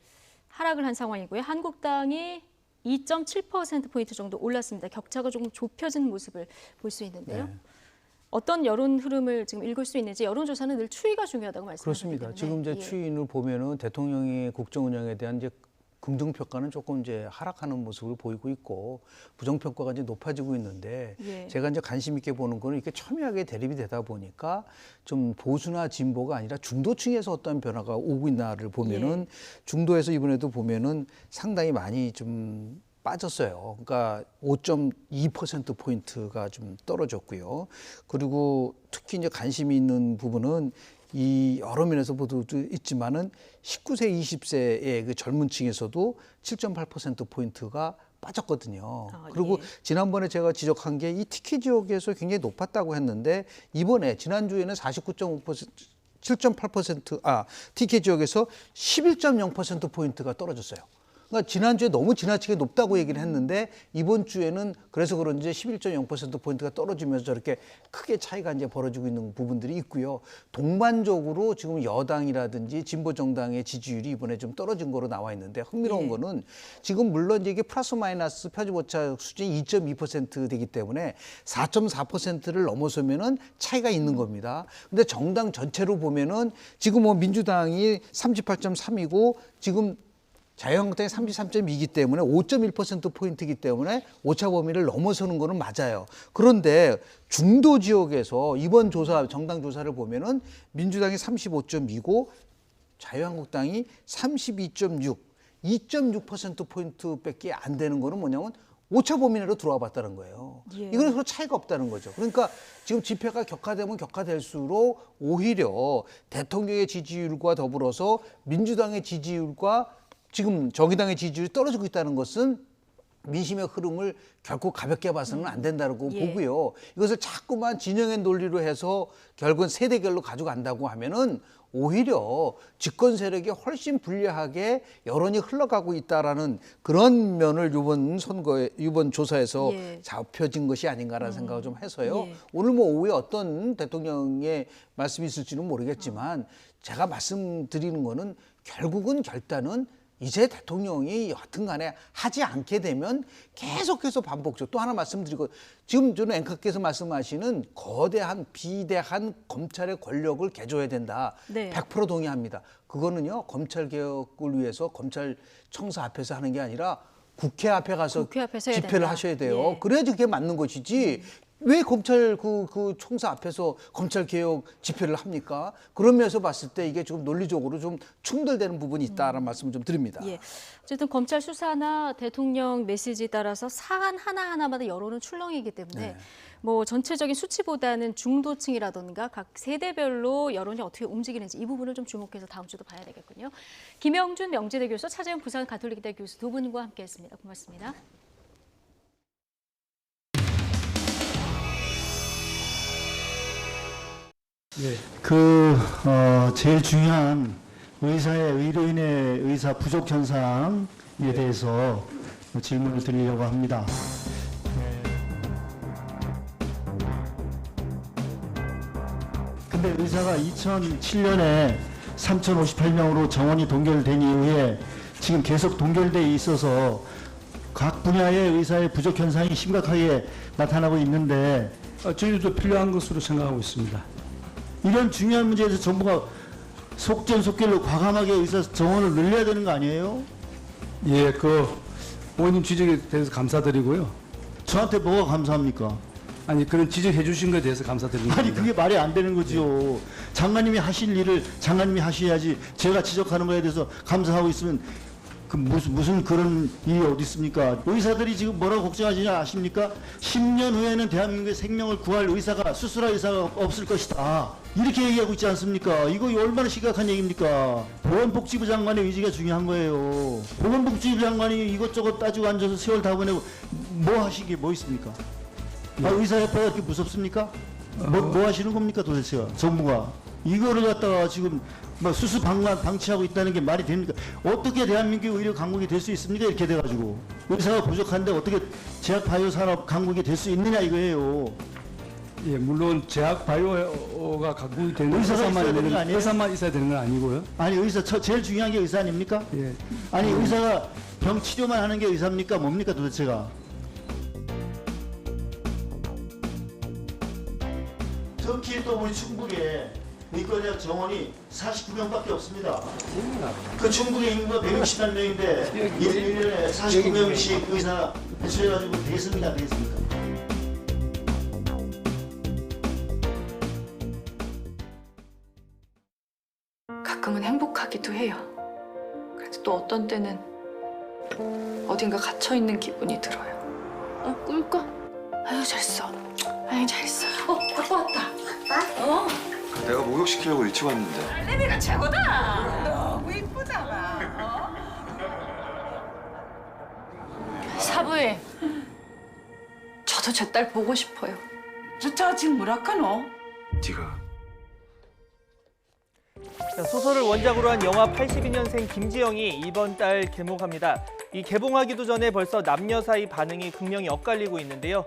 하락을 한 상황이고요. 한국당이 2.7%포인트 정도 올랐습니다. 격차가 조금 좁혀진 모습을 볼 수 있는데요. 어떤 여론 흐름을 지금 읽을 수 있는지 여론조사는 늘 추이가 중요하다고 말씀하셨기 때문에. 그렇습니다. 지금 이제 추이를 보면은 대통령의 국정 운영에 대한 이제 긍정평가는 조금 이제 하락하는 모습을 보이고 있고 부정평가가 이제 높아지고 있는데 제가 이제 관심 있게 보는 거는 이렇게 첨예하게 대립이 되다 보니까 좀 보수나 진보가 아니라 중도층에서 어떤 변화가 오고 있나를 보면은 중도에서 이번에도 보면은 상당히 많이 좀 빠졌어요. 그러니까 5.2%포인트가 좀 떨어졌고요. 그리고 특히 이제 관심이 있는 부분은 이 여러 면에서 보도도 있지만은 19세, 20세의 그 젊은 층에서도 7.8%포인트가 빠졌거든요. 그리고 지난번에 제가 지적한 게 이 티켓 지역에서 굉장히 높았다고 했는데 이번에 지난주에는 7.8%, 티켓 지역에서 11.0%포인트가 떨어졌어요. 그러니까 지난주에 너무 지나치게 높다고 얘기를 했는데 이번 주에는 그래서 그런지 11.0%포인트가 떨어지면서 저렇게 크게 차이가 이제 벌어지고 있는 부분들이 있고요. 동반적으로 지금 여당이라든지 진보정당의 지지율이 이번에 좀 떨어진 거로 나와 있는데 흥미로운 거는 지금 물론 이제 이게 플러스 마이너스 표준오차 수준이 2.2% 되기 때문에 4.4%를 넘어서면은 차이가 있는 겁니다. 근데 정당 전체로 보면은 지금 뭐 민주당이 38.3이고 지금 자유한국당이 33.2이기 때문에 5.1%포인트이기 때문에 오차 범위를 넘어서는 거는 맞아요. 그런데 중도 지역에서 이번 조사, 정당 조사를 보면은 민주당이 35.2고 자유한국당이 32.6, 2.6%포인트밖에 안 되는 거는 뭐냐면 오차 범위 내로 들어와 봤다는 거예요. 예. 이거는 서로 차이가 없다는 거죠. 그러니까 지금 집회가 격화되면 격화될수록 오히려 대통령의 지지율과 더불어서 민주당의 지지율과 지금 정의당의 지지율이 떨어지고 있다는 것은 민심의 흐름을 결코 가볍게 봐서는 안 된다고 예. 보고요. 이것을 자꾸만 진영의 논리로 해서 결국은 세대결로 가져간다고 하면은 오히려 집권 세력이 훨씬 불리하게 여론이 흘러가고 있다라는 그런 면을 이번 조사에서 예. 잡혀진 것이 아닌가라는 생각을 좀 해서요. 예. 오늘 뭐 오후에 어떤 대통령의 말씀이 있을지는 모르겠지만 제가 말씀드리는 거는 결국은 결단은 이제 대통령이 여튼 간에 하지 않게 되면 계속해서 반복적. 또 하나 말씀드리고 지금 저는 앵커께서 말씀하시는 거대한 비대한 검찰의 권력을 개조해야 된다. 네. 100% 동의합니다. 그거는요. 검찰 개혁을 위해서 검찰청사 앞에서 하는 게 아니라 국회 앞에 가서 국회 앞에서 해야 집회를 된다. 하셔야 돼요. 예. 그래야지 그게 맞는 것이지. 왜 검찰 그 총사 앞에서 검찰 개혁 집회를 합니까? 그런 면에서 봤을 때 이게 좀 논리적으로 좀 충돌되는 부분이 있다라는 말씀을 좀 드립니다. 예. 어쨌든 검찰 수사나 대통령 메시지에 따라서 사안 하나하나마다 여론은 출렁이기 때문에 네. 뭐 전체적인 수치보다는 중도층이라든가 각 세대별로 여론이 어떻게 움직이는지 이 부분을 좀 주목해서 다음 주도 봐야 되겠군요. 김영준 명지대 교수, 차재훈 부산 가톨릭대 교수 두 분과 함께했습니다. 고맙습니다. 제일 중요한 의료인의 의사 부족 현상에 대해서 질문을 드리려고 합니다. 근데 의사가 2007년에 3,058명으로 정원이 동결된 이후에 지금 계속 동결돼 있어서 각 분야의 의사의 부족 현상이 심각하게 나타나고 있는데 저희도 필요한 것으로 생각하고 있습니다. 이런 중요한 문제에 대해서 정부가 속전속결로 과감하게 의사 정원을 늘려야 되는 거 아니에요? 예, 의원님 지적에 대해서 감사드리고요. 저한테 뭐가 감사합니까? 아니, 그런 지적해 주신 것에 대해서 감사드립니다. 아니, 그게 말이 안 되는 거지요. 장관님이 하실 일을 장관님이 하셔야지 제가 지적하는 거에 대해서 감사하고 있으면 무슨 그런 일이 어디 있습니까? 의사들이 지금 뭐라고 걱정하시냐 아십니까? 10년 후에는 대한민국의 생명을 구할 의사가 수술할 의사가 없을 것이다. 이렇게 얘기하고 있지 않습니까? 이거 얼마나 심각한 얘기입니까? 보건복지부 장관의 의지가 중요한 거예요. 보건복지부 장관이 이것저것 따지고 앉아서 세월 다 보내고 뭐 하신 게 뭐 있습니까? 의사협회가 그렇게 무섭습니까? 뭐 하시는 겁니까 도대체가? 정부가. 이거를 갖다가 지금 수수 방치하고 있다는 게 말이 됩니까? 어떻게 대한민국 의료 강국이 될 수 있습니까? 이렇게 돼가지고 의사가 부족한데 어떻게 제약 바이오 산업 강국이 될 수 있느냐 이거예요. 예, 물론 제약 바이오가 강국이 되는 의사가 있어야 되는 거 아니에요? 의사만 있어야 되는 건 아니고요. 아니 의사 제일 중요한 게 의사 아닙니까? 예. 아니 의사가 병 치료만 하는 게 의사입니까? 뭡니까 도대체가? 특히 또 우리 충북에 의과대학 정원이 49명밖에 없습니다. 그 충북의 인구가 160만 명인데 1년에 49명씩 의사 배출해가지고 되겠습니까? 안 되겠습니까? 가끔은 행복하기도 해요. 그래도 또 어떤 때는 어딘가 갇혀있는 기분이 들어요. 꿀까? 아유 잘써. 아유 잘써. 아빠 왔다. 아빠? 내가 목욕시키려고 일찍 왔는데. 레미가 최고다. 너무 이쁘잖아. 사부님, 저도 제 딸 보고 싶어요. 저 지금 뭐랄까노? 네가 소설을 원작으로 한 영화 82년생 김지영이 이번 달 개봉합니다. 이 개봉하기도 전에 벌써 남녀 사이 반응이 극명히 엇갈리고 있는데요.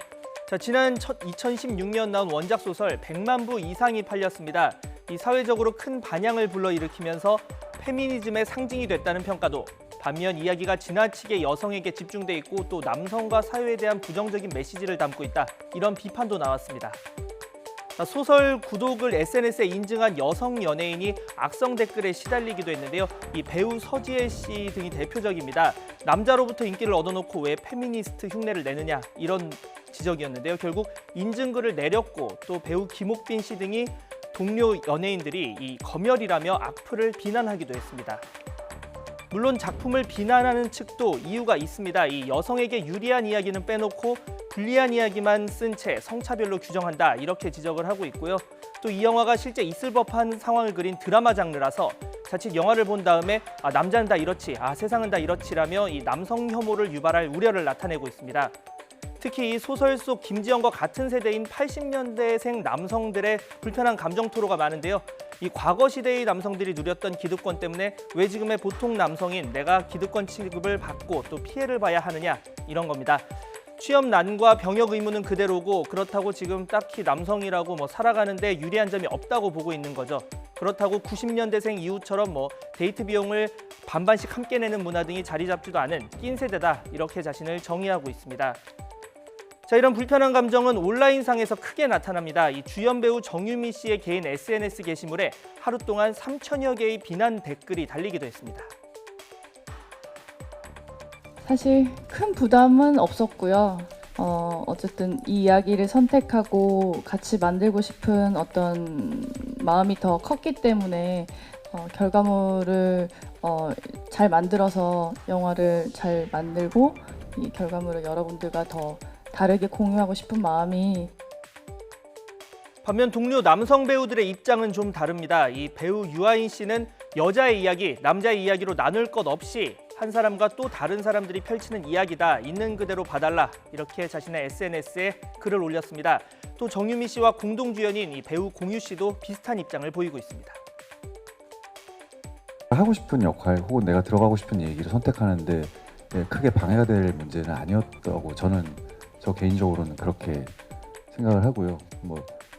지난 2016년 나온 원작 소설 100만 부 이상이 팔렸습니다. 이 사회적으로 큰 반향을 불러일으키면서 페미니즘의 상징이 됐다는 평가도. 반면 이야기가 지나치게 여성에게 집중돼 있고 또 남성과 사회에 대한 부정적인 메시지를 담고 있다. 이런 비판도 나왔습니다. 소설 구독을 SNS에 인증한 여성 연예인이 악성 댓글에 시달리기도 했는데요. 이 배우 서지혜 씨 등이 대표적입니다. 남자로부터 인기를 얻어놓고 왜 페미니스트 흉내를 내느냐 이런 지적이었는데요. 결국 인증글을 내렸고 또 배우 김옥빈 씨 등이 동료 연예인들이 이 검열이라며 악플을 비난하기도 했습니다. 물론 작품을 비난하는 측도 이유가 있습니다. 이 여성에게 유리한 이야기는 빼놓고 불리한 이야기만 쓴 채 성차별로 규정한다 이렇게 지적을 하고 있고요. 또 이 영화가 실제 있을 법한 상황을 그린 드라마 장르라서 자칫 영화를 본 다음에 남자는 다 이렇지, 세상은 다 이렇지라며 이 남성 혐오를 유발할 우려를 나타내고 있습니다. 특히 이 소설 속 김지영과 같은 세대인 80년대생 남성들의 불편한 감정 토로가 많은데요. 이 과거 시대의 남성들이 누렸던 기득권 때문에 왜 지금의 보통 남성인 내가 기득권 취급을 받고 또 피해를 봐야 하느냐 이런 겁니다. 취업난과 병역 의무는 그대로고 그렇다고 지금 딱히 남성이라고 살아가는데 유리한 점이 없다고 보고 있는 거죠. 그렇다고 90년대생 이후처럼 데이트 비용을 반반씩 함께 내는 문화 등이 자리 잡지도 않은 낀 세대다 이렇게 자신을 정의하고 있습니다. 자, 이런 불편한 감정은 온라인상에서 크게 나타납니다. 이 주연 배우 정유미 씨의 개인 SNS 게시물에 하루 동안 3천여 개의 비난 댓글이 달리기도 했습니다. 사실 큰 부담은 없었고요. 어쨌든 이 이야기를 선택하고 같이 만들고 싶은 어떤 마음이 더 컸기 때문에 결과물을 잘 만들어서 영화를 잘 만들고 이 결과물을 여러분들과 더 다르게 공유하고 싶은 마음이. 반면 동료 남성 배우들의 입장은 좀 다릅니다. 이 배우 유아인 씨는 여자의 이야기, 남자의 이야기로 나눌 것 없이 한 사람과 또 다른 사람들이 펼치는 이야기다. 있는 그대로 봐달라. 이렇게 자신의 SNS에 글을 올렸습니다. 또 정유미 씨와 공동주연인 이 배우 공유 씨도 비슷한 입장을 보이고 있습니다. 하고 싶은 역할 혹은 내가 들어가고 싶은 얘기를 선택하는데 크게 방해가 될 문제는 아니었다고 저 개인적으로는 그렇게 생각을 하고요.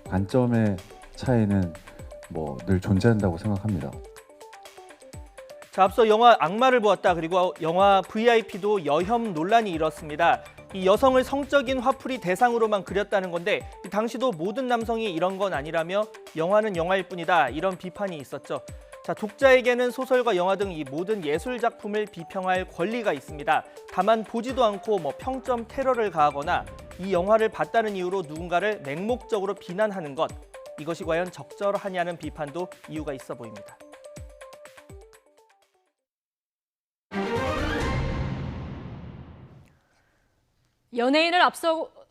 관점의 차이는 늘 존재한다고 생각합니다. 자, 앞서 영화 악마를 보았다 그리고 영화 VIP도 여혐 논란이 일었습니다. 이 여성을 성적인 화풀이 대상으로만 그렸다는 건데 당시도 모든 남성이 이런 건 아니라며 영화는 영화일 뿐이다 이런 비판이 있었죠. 자, 독자에게는 소설과 영화 등 이 모든 예술 작품을 비평할 권리가 있습니다. 다만 보지도 않고 평점 테러를 가하거나 이 영화를 봤다는 이유로 누군가를 맹목적으로 비난하는 것, 이것이 과연 적절하냐는 비판도 이유가 있어 보입니다. 연예인을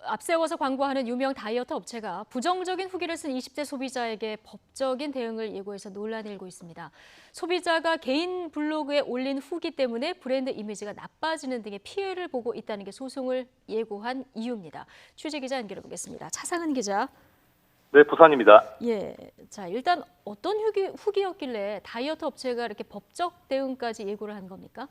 앞세워서 광고하는 유명 다이어트 업체가 부정적인 후기를 쓴 20대 소비자에게 법적인 대응을 예고해서 논란이 일고 있습니다. 소비자가 개인 블로그에 올린 후기 때문에 브랜드 이미지가 나빠지는 등의 피해를 보고 있다는 게 소송을 예고한 이유입니다. 취재 기자 연결해보겠습니다. 차상은 기자. 네, 부산입니다. 예, 자 일단 어떤 후기였길래 다이어트 업체가 이렇게 법적 대응까지 예고를 한 겁니까?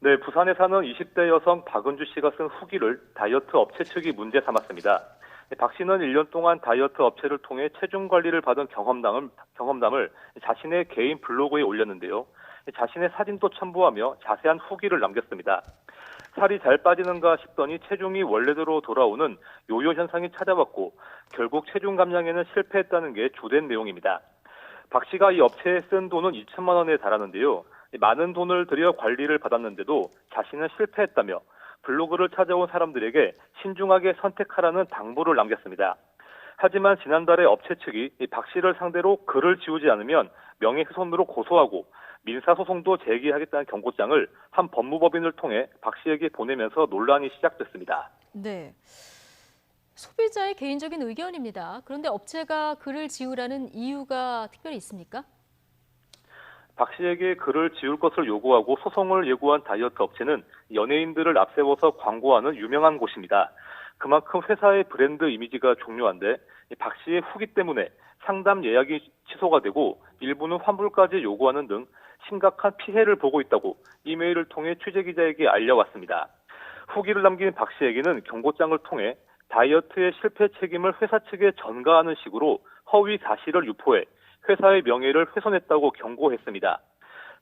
네, 부산에 사는 20대 여성 박은주 씨가 쓴 후기를 다이어트 업체 측이 문제 삼았습니다. 박 씨는 1년 동안 다이어트 업체를 통해 체중 관리를 받은 경험담을 자신의 개인 블로그에 올렸는데요. 자신의 사진도 첨부하며 자세한 후기를 남겼습니다. 살이 잘 빠지는가 싶더니 체중이 원래대로 돌아오는 요요 현상이 찾아왔고 결국 체중 감량에는 실패했다는 게 주된 내용입니다. 박 씨가 이 업체에 쓴 돈은 2천만 원에 달하는데요. 많은 돈을 들여 관리를 받았는데도 자신은 실패했다며 블로그를 찾아온 사람들에게 신중하게 선택하라는 당부를 남겼습니다. 하지만 지난달에 업체 측이 박 씨를 상대로 글을 지우지 않으면 명예훼손으로 고소하고 민사소송도 제기하겠다는 경고장을 한 법무법인을 통해 박 씨에게 보내면서 논란이 시작됐습니다. 네, 소비자의 개인적인 의견입니다. 그런데 업체가 글을 지우라는 이유가 특별히 있습니까? 박 씨에게 글을 지울 것을 요구하고 소송을 예고한 다이어트 업체는 연예인들을 앞세워서 광고하는 유명한 곳입니다. 그만큼 회사의 브랜드 이미지가 중요한데 박 씨의 후기 때문에 상담 예약이 취소가 되고 일부는 환불까지 요구하는 등 심각한 피해를 보고 있다고 이메일을 통해 취재기자에게 알려왔습니다. 후기를 남긴 박 씨에게는 경고장을 통해 다이어트의 실패 책임을 회사 측에 전가하는 식으로 허위 사실을 유포해 회사의 명예를 훼손했다고 경고했습니다.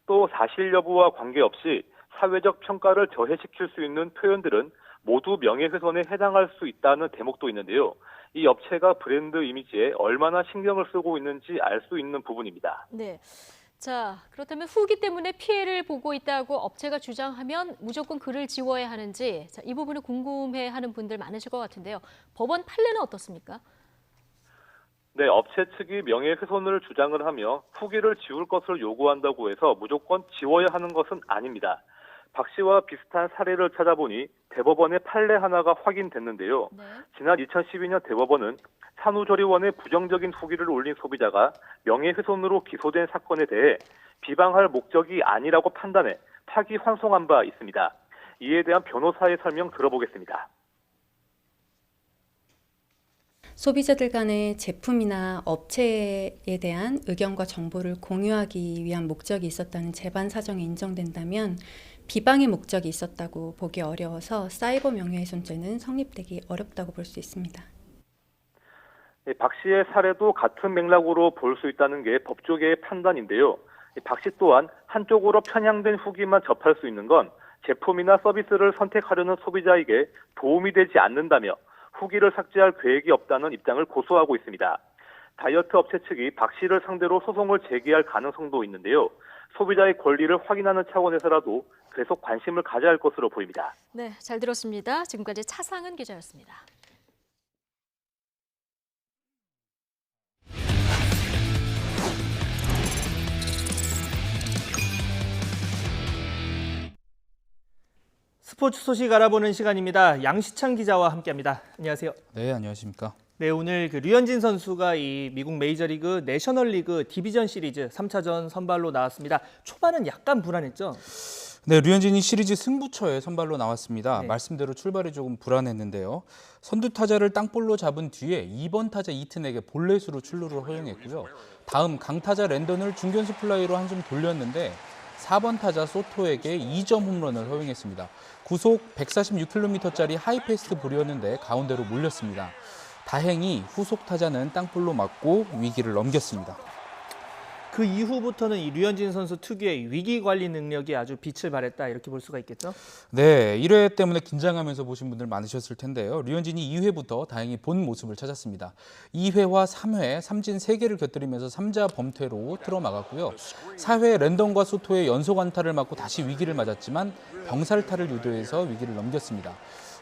또 사실 여부와 관계없이 사회적 평가를 저해시킬 수 있는 표현들은 모두 명예훼손에 해당할 수 있다는 대목도 있는데요. 이 업체가 브랜드 이미지에 얼마나 신경을 쓰고 있는지 알 수 있는 부분입니다. 네. 자, 그렇다면 후기 때문에 피해를 보고 있다고 업체가 주장하면 무조건 글을 지워야 하는지 이 부분을 궁금해하는 분들 많으실 것 같은데요. 법원 판례는 어떻습니까? 네, 업체 측이 명예훼손을 주장을 하며 후기를 지울 것을 요구한다고 해서 무조건 지워야 하는 것은 아닙니다. 박 씨와 비슷한 사례를 찾아보니 대법원의 판례 하나가 확인됐는데요. 지난 2012년 대법원은 산후조리원에 부정적인 후기를 올린 소비자가 명예훼손으로 기소된 사건에 대해 비방할 목적이 아니라고 판단해 파기환송한 바 있습니다. 이에 대한 변호사의 설명 들어보겠습니다. 소비자들 간의 제품이나 업체에 대한 의견과 정보를 공유하기 위한 목적이 있었다는 재반 사정이 인정된다면 비방의 목적이 있었다고 보기 어려워서 사이버 명예훼손죄는 성립되기 어렵다고 볼 수 있습니다. 박 씨의 사례도 같은 맥락으로 볼 수 있다는 게 법조계의 판단인데요. 박 씨 또한 한쪽으로 편향된 후기만 접할 수 있는 건 제품이나 서비스를 선택하려는 소비자에게 도움이 되지 않는다며 후기를 삭제할 계획이 없다는 입장을 고수하고 있습니다. 다이어트 업체 측이 박 씨를 상대로 소송을 제기할 가능성도 있는데요. 소비자의 권리를 확인하는 차원에서라도 계속 관심을 가져야 할 것으로 보입니다. 네, 잘 들었습니다. 지금까지 차상은 기자였습니다. 스포츠 소식 알아보는 시간입니다. 양시창 기자와 함께합니다. 안녕하세요. 네, 안녕하십니까. 네, 오늘 류현진 선수가 이 미국 메이저리그 내셔널리그 디비전 시리즈 3차전 선발로 나왔습니다. 초반은 약간 불안했죠? 네, 류현진이 시리즈 승부처에 선발로 나왔습니다. 말씀대로 출발이 조금 불안했는데요. 선두 타자를 땅볼로 잡은 뒤에 2번 타자 이튼에게 볼넷으로 출루를 허용했고요. 다음 강타자 랜던을 중견수 플라이로 한 점 돌렸는데 4번 타자 소토에게 2점 홈런을 허용했습니다. 구속 146km짜리 하이패스트 볼이었는데 가운데로 몰렸습니다. 다행히 후속 타자는 땅볼로 맞고 위기를 넘겼습니다. 그 이후부터는 이 류현진 선수 특유의 위기 관리 능력이 아주 빛을 발했다 이렇게 볼 수가 있겠죠? 네, 1회 때문에 긴장하면서 보신 분들 많으셨을 텐데요. 류현진이 2회부터 다행히 본 모습을 찾았습니다. 2회와 3회 삼진 3개를 곁들이면서 3자 범퇴로 틀어막았고요. 4회 랜던과 소토의 연속 안타를 맞고 다시 위기를 맞았지만 병살타를 유도해서 위기를 넘겼습니다.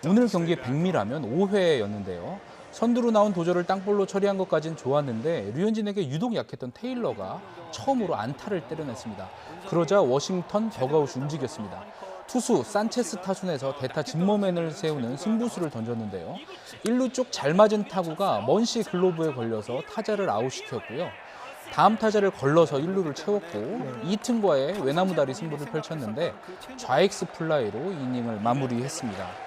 오늘 경기의 백미라면 5회였는데요. 선두로 나온 도저를 땅볼로 처리한 것까지는 좋았는데 류현진에게 유독 약했던 테일러가 처음으로 안타를 때려냈습니다. 그러자 워싱턴 더그아웃이 움직였습니다. 투수 산체스 타순에서 대타 진머맨을 세우는 승부수를 던졌는데요. 1루 쪽 잘 맞은 타구가 먼시 글로브에 걸려서 타자를 아웃시켰고요. 다음 타자를 걸러서 1루를 채웠고 이튼과의 외나무다리 승부를 펼쳤는데 좌익스 플라이로 이닝을 마무리했습니다.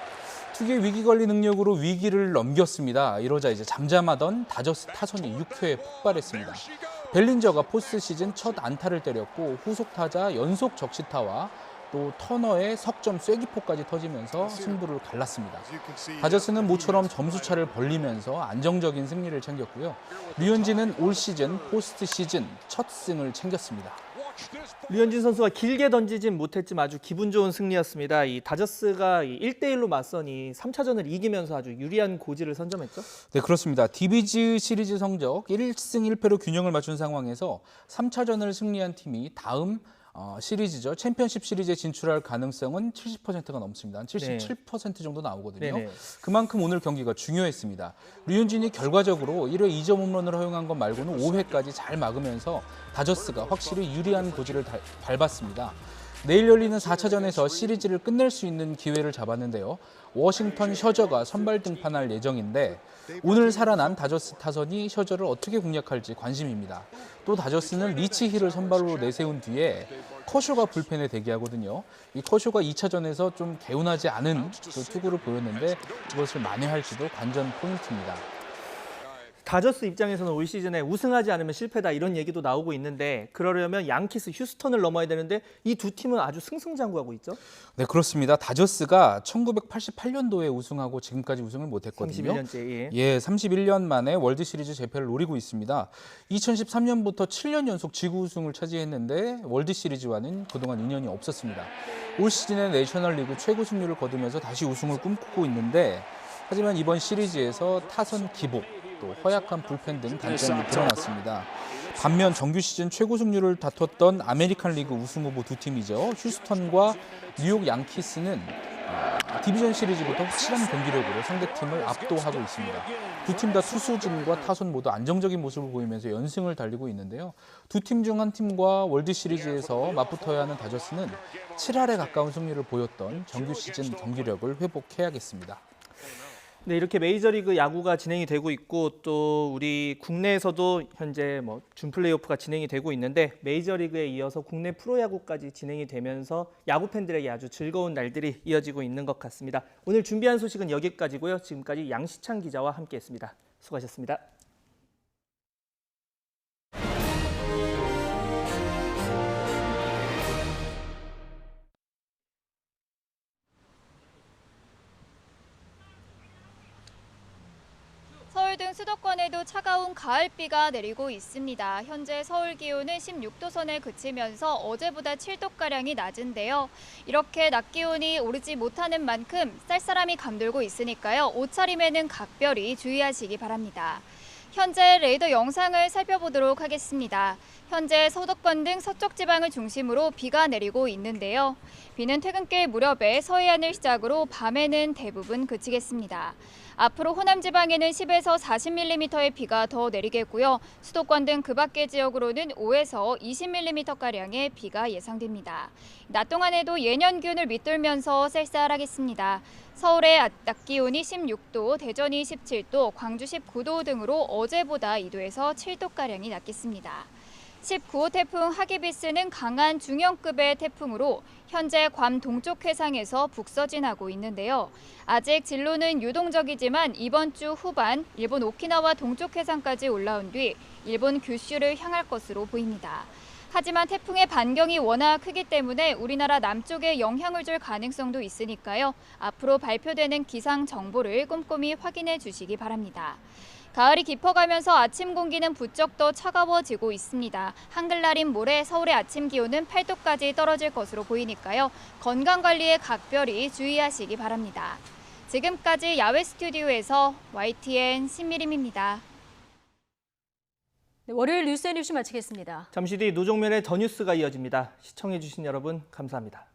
특유의 위기 관리 능력으로 위기를 넘겼습니다. 이러자 이제 잠잠하던 다저스 타선이 6회에 폭발했습니다. 벨린저가 포스트 시즌 첫 안타를 때렸고 후속 타자 연속 적시타와 또 터너의 석점 쐐기포까지 터지면서 승부를 갈랐습니다. 다저스는 모처럼 점수차를 벌리면서 안정적인 승리를 챙겼고요. 류현진은 올 시즌 포스트 시즌 첫 승을 챙겼습니다. 류현진 선수가 길게 던지진 못했지만 아주 기분 좋은 승리였습니다. 이 다저스가 1대1로 맞서니 3차전을 이기면서 아주 유리한 고지를 선점했죠? 네, 그렇습니다. 디비즈 시리즈 성적 1승 1패로 균형을 맞춘 상황에서 3차전을 승리한 팀이 다음 시리즈죠. 챔피언십 시리즈에 진출할 가능성은 70%가 넘습니다. 한 77% 정도 나오거든요. 네네. 그만큼 오늘 경기가 중요했습니다. 류현진이 결과적으로 1회 2점 홈런을 허용한 것 말고는 5회까지 잘 막으면서 다저스가 확실히 유리한 고지를 밟았습니다. 내일 열리는 4차전에서 시리즈를 끝낼 수 있는 기회를 잡았는데요. 워싱턴 셔저가 선발 등판할 예정인데 오늘 살아난 다저스 타선이 셔저를 어떻게 공략할지 관심입니다. 또 다저스는 리치 힐을 선발로 내세운 뒤에 커쇼가 불펜에 대기하거든요. 이 커쇼가 2차전에서 좀 개운하지 않은 그 투구를 보였는데 그것을 만회할지도 관전 포인트입니다. 다저스 입장에서는 올 시즌에 우승하지 않으면 실패다 이런 얘기도 나오고 있는데 그러려면 양키스, 휴스턴을 넘어야 되는데 이 두 팀은 아주 승승장구하고 있죠? 네, 그렇습니다. 다저스가 1988년도에 우승하고 지금까지 우승을 못했거든요. 31년째. 예, 31년 만에 월드시리즈 재패를 노리고 있습니다. 2013년부터 7년 연속 지구 우승을 차지했는데 월드시리즈와는 그동안 인연이 없었습니다. 올 시즌에 내셔널리그 최고 승률을 거두면서 다시 우승을 꿈꾸고 있는데 하지만 이번 시리즈에서 타선 기복, 또 허약한 불펜 등 단점이 드러났습니다. 반면 정규 시즌 최고 승률을 다퉜던 아메리칸 리그 우승 후보 두 팀이죠. 휴스턴과 뉴욕 양키스는 디비전 시리즈부터 확실한 경기력으로 상대팀을 압도하고 있습니다. 두 팀 다 투수진과 타선 모두 안정적인 모습을 보이면서 연승을 달리고 있는데요. 두 팀 중 한 팀과 월드 시리즈에서 맞붙어야 하는 다저스는 7할에 가까운 승리를 보였던 정규 시즌 경기력을 회복해야겠습니다. 네, 이렇게 메이저리그 야구가 진행이 되고 있고 또 우리 국내에서도 현재 준 플레이오프가 진행이 되고 있는데 메이저리그에 이어서 국내 프로야구까지 진행이 되면서 야구 팬들에게 아주 즐거운 날들이 이어지고 있는 것 같습니다. 오늘 준비한 소식은 여기까지고요. 지금까지 양시창 기자와 함께했습니다. 수고하셨습니다. 서울 등 수도권에도 차가운 가을비가 내리고 있습니다. 현재 서울 기온은 16도 선에 그치면서 어제보다 7도가량이 낮은데요. 이렇게 낮 기온이 오르지 못하는 만큼 쌀쌀함이 감돌고 있으니까요. 옷차림에는 각별히 주의하시기 바랍니다. 현재 레이더 영상을 살펴보도록 하겠습니다. 현재 서도권 등 서쪽 지방을 중심으로 비가 내리고 있는데요. 비는 퇴근길 무렵에 서해안을 시작으로 밤에는 대부분 그치겠습니다. 앞으로 호남 지방에는 10에서 40mm의 비가 더 내리겠고요. 수도권 등 그 밖의 지역으로는 5에서 20mm가량의 비가 예상됩니다. 낮 동안에도 예년 기온을 밑돌면서 쌀쌀하겠습니다. 서울의 낮 기온이 16도, 대전이 17도, 광주 19도 등으로 어제보다 2도에서 7도가량이 낮겠습니다. 19호 태풍 하기비스는 강한 중형급의 태풍으로 현재 괌 동쪽 해상에서 북서진하고 있는데요. 아직 진로는 유동적이지만 이번 주 후반 일본 오키나와 동쪽 해상까지 올라온 뒤 일본 규슈를 향할 것으로 보입니다. 하지만 태풍의 반경이 워낙 크기 때문에 우리나라 남쪽에 영향을 줄 가능성도 있으니까요. 앞으로 발표되는 기상 정보를 꼼꼼히 확인해 주시기 바랍니다. 가을이 깊어가면서 아침 공기는 부쩍 더 차가워지고 있습니다. 한글날인 모레 서울의 아침 기온은 8도까지 떨어질 것으로 보이니까요. 건강관리에 각별히 주의하시기 바랍니다. 지금까지 야외 스튜디오에서 YTN 신미림입니다. 네, 월요일 뉴스앤뉴스 마치겠습니다. 잠시 뒤 노종면의 더 뉴스가 이어집니다. 시청해주신 여러분 감사합니다.